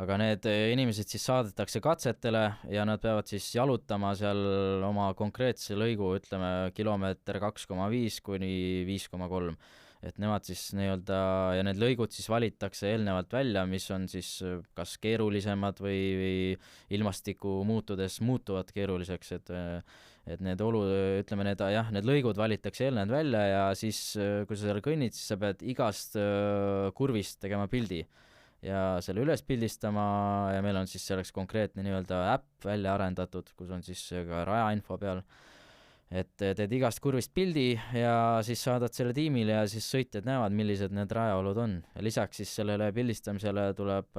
aga need inimesed siis saadetakse katsetele ja nad peavad siis jalutama seal oma konkreetse lõigu, ütleme, kilomeeter 2,5 kuni 5,3. Et nemad siis nii-öelda ja need lõigud siis valitakse eelnevalt välja, mis on siis kas keerulisemad või ilmastiku muutudes muutuvad keeruliseks, et need ütleme need lõigud valitakse eelnevalt välja ja siis kui sa seal kõnnid, siis sa pead igast kurvist tegema pildi ja selle üles pildistama ja meil on siis selleks konkreetne nii-öelda äpp välja arendatud, kus on siis ka rajainfo peal, et teed igast kurvist pildi ja siis saadad selle tiimile ja siis sõitjad näevad, millised need rajaolud on. Ja lisaks siis sellele pildistamisele tuleb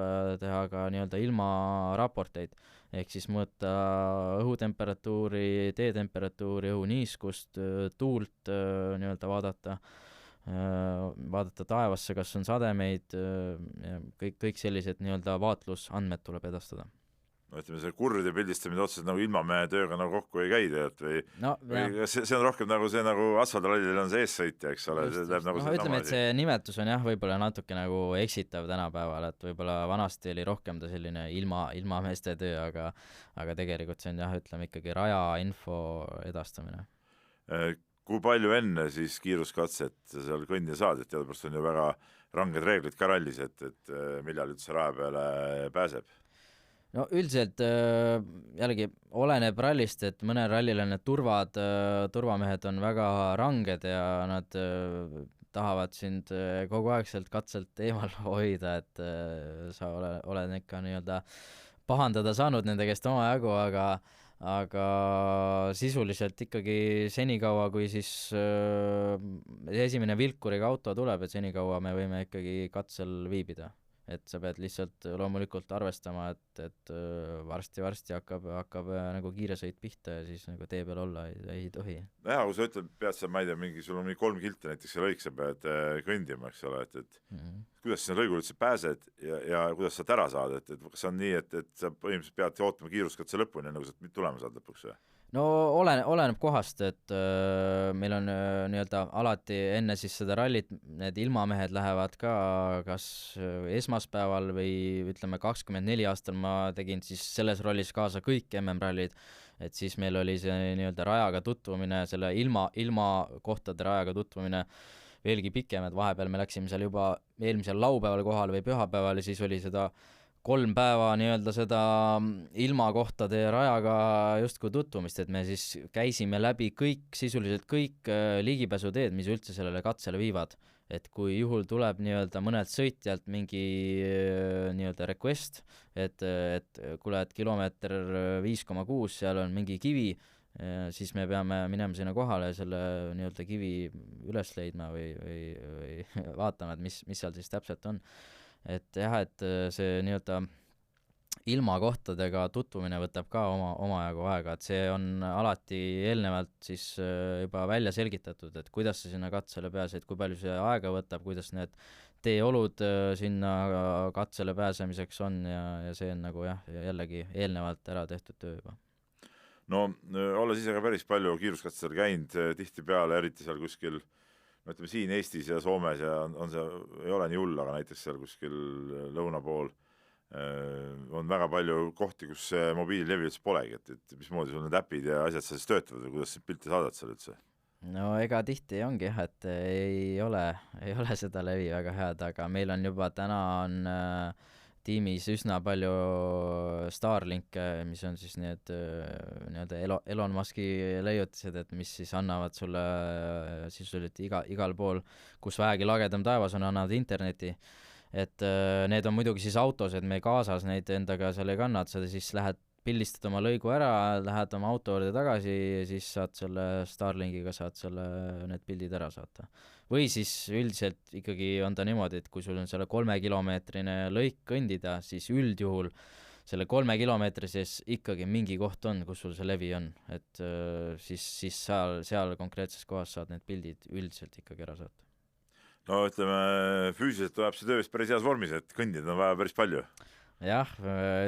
teha ka nii-öelda ilmaraporteid, ehk siis mõõta õhutemperatuuri, teetemperatuuri, õhuniiskust, tuult nii-öelda vaadata taevasse, kas on sademeid ja kõik sellised nii-öelda vaatlusandmed tuleb edastada. No ütleme, see kurvide pildistamine otseselt nagu ilmamehe tööga nagu kokku ei käi või see on rohkem nagu see nagu asfaldirallil on see eessõitja, eks ole, see läheb nagu ütleme, et see nimetus on jah, võib-olla natuke nagu eksitav tänapäeval, et võib-olla vanasti oli rohkem ta selline ilmameeste töö, aga tegelikult see on jah, ütleme ikkagi rajainfo edastamine. Kui palju enne siis kiiruskatset seal kõndida saad, et teadupärast on ju väga ranged reeglid ka rallis, et millal üldse raja peale pääseb? No üldiselt jällegi oleneb rallist, et mõnel rallil on need turvamehed on väga ranged ja nad tahavad sind kogu aeg sealt katselt eemal hoida, et sa oled ikka nii-öelda pahandada saanud nende käest omajagu, aga sisuliselt ikkagi senikaua, kui siis esimene vilkuriga auto tuleb, et senikaua me võime ikkagi katsel viibida. Et sa pead lihtsalt loomulikult arvestama, et varsti hakkab nagu kiire sõit pihta ja siis nagu tee peal olla ei tohi. Jah, kui sa ütled, pead sa, ma ei tea, sul on 3 kilti näiteks see lõik, sa pead kõndima, eks ole, et kuidas sinna lõigul üldse pääsed ja kuidas sa ära saad, et kas on nii, et sa põhimõtteliselt pead ootama kiiruskatse lõpuni, nagu sa tulema saad lõpuks või? No oleneb kohast, et meil on nii-öelda alati enne siis seda rallit need ilmamehed lähevad ka kas esmaspäeval või ütleme 24 aastal ma tegin siis selles rollis kaasa kõik MM-rallid, et siis meil oli see nii-öelda rajaga tutvumine, selle ilma kohtade rajaga tutvumine veelgi pikem, et vahepeal me läksime seal juba eelmisel laupäeval kohal või pühapäeval ja siis oli seda 3 päeva nii-öelda seda ilmakohtade rajaga justkui tutvumist, et me siis käisime läbi sisuliselt kõik ligipääsuteed, mis üldse sellele katsele viivad. Et kui juhul tuleb nii-öelda mõnelt sõitjalt mingi nii-öelda request, et kuule, et kilomeeter 5,6, seal on mingi kivi, siis me peame minema sinna kohale ja selle nii-öelda kivi üles leidma või vaatama, et mis seal siis täpselt on. Et jah, et see nii-öelda ilmakohtadega tutvumine võtab ka omajagu aega, et see on alati eelnevalt siis juba välja selgitatud, et kuidas sa sinna katsele pääsed, kui palju see aega võtab, kuidas need teeolud sinna katsele pääsemiseks on ja see on nagu jah, jällegi eelnevalt ära tehtud töö juba. No olles ise ka päris palju kiiruskatsel käinud tihtipeale, eriti seal kuskil ütleme siin Eestis ja Soomes ja on see, ei ole nii hull, aga näiteks seal kuskil lõuna pool on väga palju kohti, kus mobiililevi üldse polegi, et mismoodi sul need äpid ja asjad seal siis töötavad või kuidas pilti saadad seal üldse? No ega tihti ongi jah, et ei ole seda levi väga head, aga meil on juba täna on tiimis üsna palju Starlinke, mis on siis need nii-öelda Elon Muski leiutised, et mis siis annavad sulle sisuliselt igal pool, kus vähegi lagedam taevas on, annavad interneti. Et need on muidugi siis autos, et me kaasas neid endaga seal ei kannad, sa siis lähed pildistad oma lõigu ära, lähed oma auto juurde tagasi ja siis saad selle Starlinkiga need pildid ära saata. Või siis üldiselt ikkagi on ta niimoodi, et kui sul on selle 3-kilomeetrine lõik kõndida, siis üldjuhul selle 3 kilomeetri sees ikkagi mingi koht on, kus sul see levi on, et siis seal konkreetses kohas saad need pildid üldiselt ikkagi ära saata. No ütleme, füüsiliselt tuleb see töö vist päris heas vormis, et kõndida on vaja päris palju. Jah,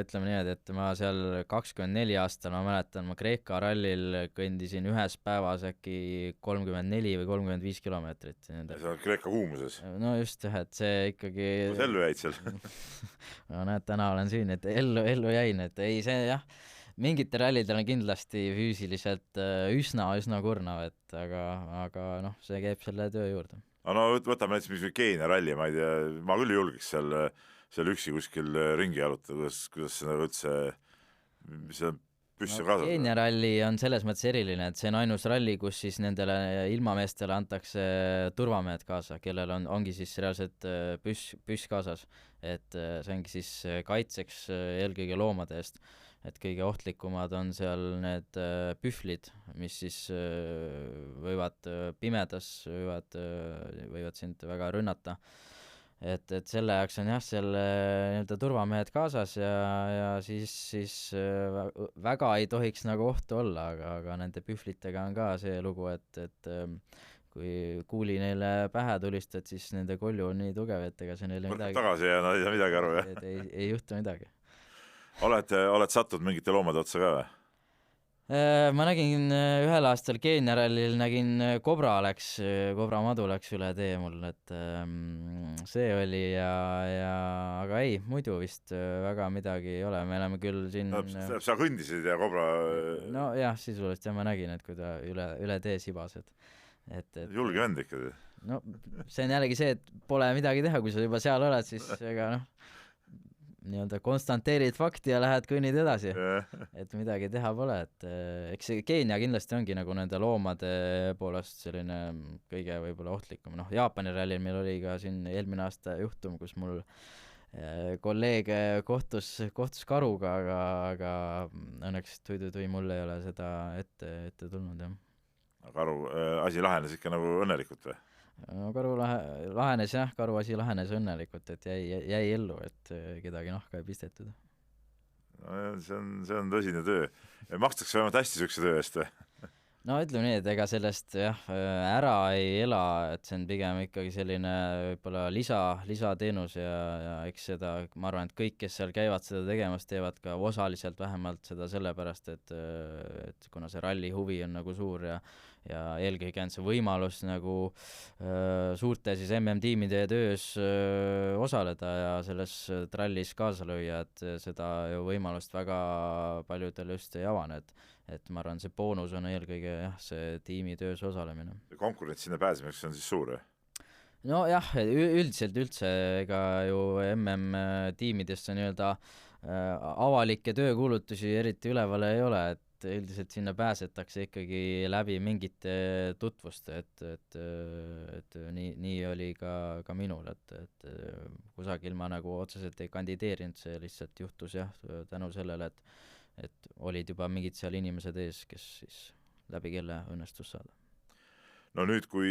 ütleme nii, et ma seal 24 aastal, ma mäletan, ma Kreeka rallil kõndisin ühes päevas äkki 34 või 35 kilomeetrit. See on Kreeka kuumuses? No just jah, et see ikkagi... Kus ellu jäid seal? No näed, täna olen siin, et ellu jäin, et ei see jah, mingite rallidel on kindlasti füüsiliselt üsna kurnav, et aga noh, see käib selle töö juurde. No võtame näiteks mingi Keenia ralli, ma ei tea, ma küll julgeks seal üksi kuskil ringi jalutada, kuidas see nagu üldse, see püssi no kaasas? Keenia ralli on selles mõttes eriline, et see on ainus ralli, kus siis nendele ilmameestele antakse turvamehed kaasa, kellel ongi siis reaalselt püss kaasas. Et see ongi siis kaitseks eelkõige loomade eest. Et kõige ohtlikumad on seal need pühvlid, mis siis võivad pimedas, võivad sind väga rünnata. Et selle jaoks on jah, selle nii-öelda turvamehed kaasas ja siis väga ei tohiks nagu ohtu olla, aga nende pühvlitega on ka see lugu, et kui kuuli neile pähe tulistad, siis nende kolju on nii tugev, et ega see neile Võrkab midagi tagasi ja nad ei saa midagi aru, jah? et ei juhtu midagi. Oled sattunud mingite loomade otsa ka või? Ma nägin ühel aastal Keenia rallil Kobra madu läks üle tee mul, et see oli aga ei, muidu vist väga midagi ei ole, me oleme küll siin Sa kõndisid ja Kobra no jah, sisuliselt jah, ma nägin, et kui ta üle tee sibas, et julge vend ikka. no see on jällegi see, et pole midagi teha, kui sa juba seal oled, siis ega noh, nii-öelda konstanteerid fakti ja lähed kõnnid edasi. Et midagi teha pole, et eks see Keenia kindlasti ongi nagu nende loomade poolest selline kõige võib-olla ohtlikum. Noh, Jaapani rallil meil oli ka siin eelmine aasta juhtum, kus mul kolleeg kohtus karuga, aga õnneks tui mulle ei ole seda ette tulnud, jah. Karu asi lahenes ikka nagu õnnelikult või? No karu lahenes jah, karu asi lahenes õnnelikult, et jäi ellu, et kedagi nahka ei pistetud. No see on tõsine töö. Makstakse vähemalt hästi sükse töö eest või? No ütleme nii, et ega sellest jah, ära ei ela, et see on pigem ikkagi selline võib-olla lisateenus ja eks seda, ma arvan, et kõik, kes seal käivad seda tegemas, teevad ka osaliselt vähemalt seda sellepärast, et kuna see ralli huvi on nagu suur ja eelkõige on see võimalus nagu suurte siis MM-tiimide töös osaleda ja selles rallis kaasa lüüa, et seda ju võimalust väga paljudel just ei avane, et ma arvan, see boonus on eelkõige jah, see tiimi töös osalemine. Konkurents sinna pääsemiseks on siis suur, jah? No jah, üldiselt üldse, ega ju MM-tiimidest on nii-öelda avalikke töökuulutusi eriti üleval ei ole, et üldiselt sinna pääsetakse ikkagi läbi mingite tutvuste, et nii oli ka minul, et kusagil ma nagu otseselt ei kandideerinud, see lihtsalt juhtus jah, tänu sellele, et olid juba mingid seal inimesed ees, kes siis läbi kelle õnnestus saada. No nüüd, kui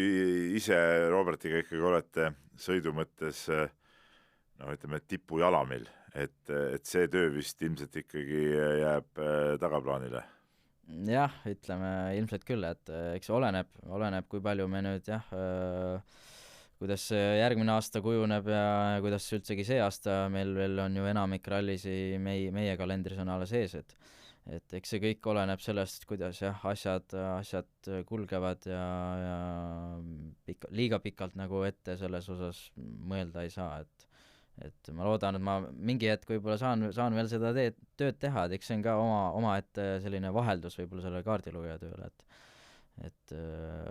ise Robertiga ikkagi olete sõidu mõttes ütleme tipujalamil, et see töö vist ilmselt ikkagi jääb tagaplaanile? Jah, ütleme ilmselt küll, et eks oleneb, kui palju me nüüd jah, kuidas järgmine aasta kujuneb ja kuidas üldsegi see aasta, meil veel on ju enamik rallisi meie kalendris on alles ees, et eks see kõik oleneb sellest, kuidas jah, asjad kulgevad ja liiga pikalt nagu ette selles osas mõelda ei saa, et ma loodan, et ma mingi hetk võib-olla saan veel seda tööd teha, et eks see on ka oma ette selline vaheldus võib-olla selle kaardilugeja tööle, et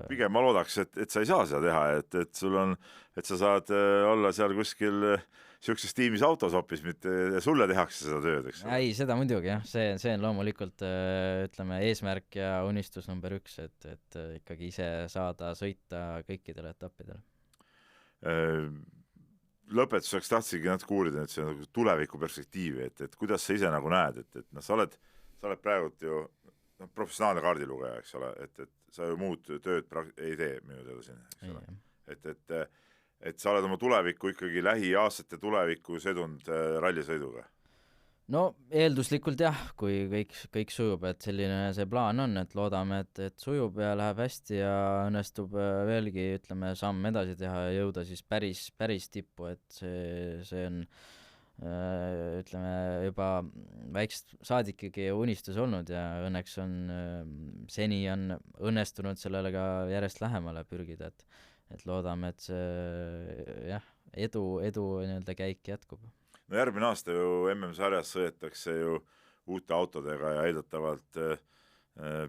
pigem ma loodaks, et sa ei saa seda teha, et sul on, et sa saad olla seal kuskil siukses tiimis autos hoopis, mitte sulle tehakse seda tööd, eks? Ei, seda muidugi jah, see on loomulikult ütleme eesmärk ja unistus number 1, et ikkagi ise saada sõita kõikidel etappidel. Lõpetuseks tahtsingi natuke uurida nüüd see nagu tuleviku perspektiivi, et kuidas sa ise nagu näed, et sa oled praegult ju professionaalne kaardilugeja, eks ole, et sa ju muud tööd ei tee minu teada siin, eks ole. Et sa oled oma tuleviku ikkagi lähiaastate tuleviku sedunud rallisõiduga? No eelduslikult jah, kui kõik sujub, et selline see plaan on, et loodame, et sujub ja läheb hästi ja õnnestub veelgi, ütleme, samm edasi teha ja jõuda siis päris tippu, et see on ütleme juba väikest saadikigi unistus olnud ja õnneks seni on õnnestunud sellele ka järjest lähemale pürgida, et loodame, et see jah, edu nii-öelda käik jätkub. No järgmine aasta ju MM-sarjas sõidetakse ju uute autodega ja eeldatavalt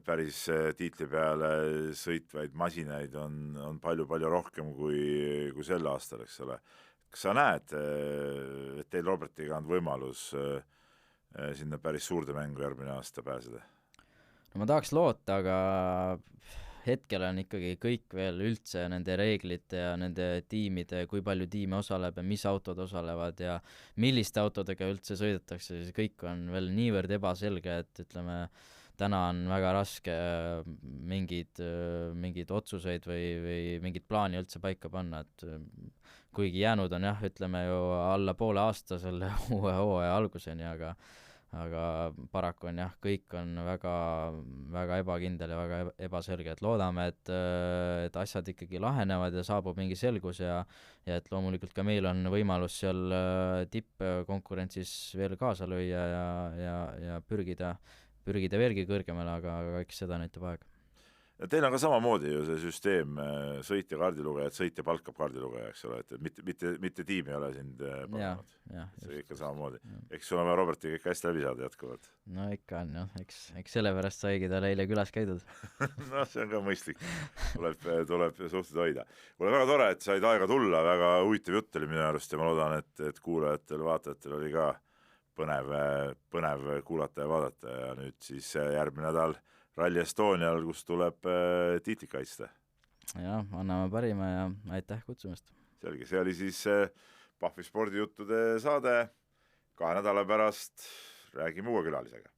päris tiitli peale sõitvaid masinaid on palju rohkem kui sel aastal, eks ole. Kas sa näed, et teil Robertiga on võimalus sinna päris suurde mängu järgmine aasta pääseda? no ma tahaks loota, aga hetkel on ikkagi kõik veel üldse nende reeglite ja nende tiimide, kui palju tiime osaleb ja mis autod osalevad ja milliste autodega üldse sõidetakse, siis kõik on veel niivõrd ebaselge, et ütleme, täna on väga raske mingeid otsuseid või mingit plaani üldse paika panna, et kuigi jäänud on jah, ütleme ju alla poole aasta selle uue hooaja alguseni, aga paraku on jah, kõik on väga, väga ebakindel ja väga ebaselge, et loodame, et asjad ikkagi lahenevad ja saabub mingi selgus ja et loomulikult ka meil on võimalus seal tippkonkurentsis veel kaasa lüüa ja pürgida veelgi kõrgemale, aga eks seda näitab aeg. Teil on ka samamoodi ju see süsteem, sõitja kaardilugeja, et sõitja palkab kaardilugeja, eks ole, et mitte tiim ei ole sind palganud. See ikka samamoodi. Eks sul on vaja Robertiga ikka hästi läbi saada jätkuvalt. No ikka on, jah. Eks sellepärast saigi tal eile külas käidud. No see on ka mõistlik. Tuleb suhted hoida. Kuule, väga tore, et said aega tulla, väga huvitav jutt oli minu arust ja ma loodan, et kuulajatel, vaatajatel oli ka põnev kuulata ja vaadata ja nüüd siis järgmine nädal Rally Estonial, kus tuleb tiitlit kaitsta. Jah, anname parima ja aitäh kutsumast. Selge, see oli siis Pahvi spordijuttude saade. 2 nädala pärast räägime uue külalisega.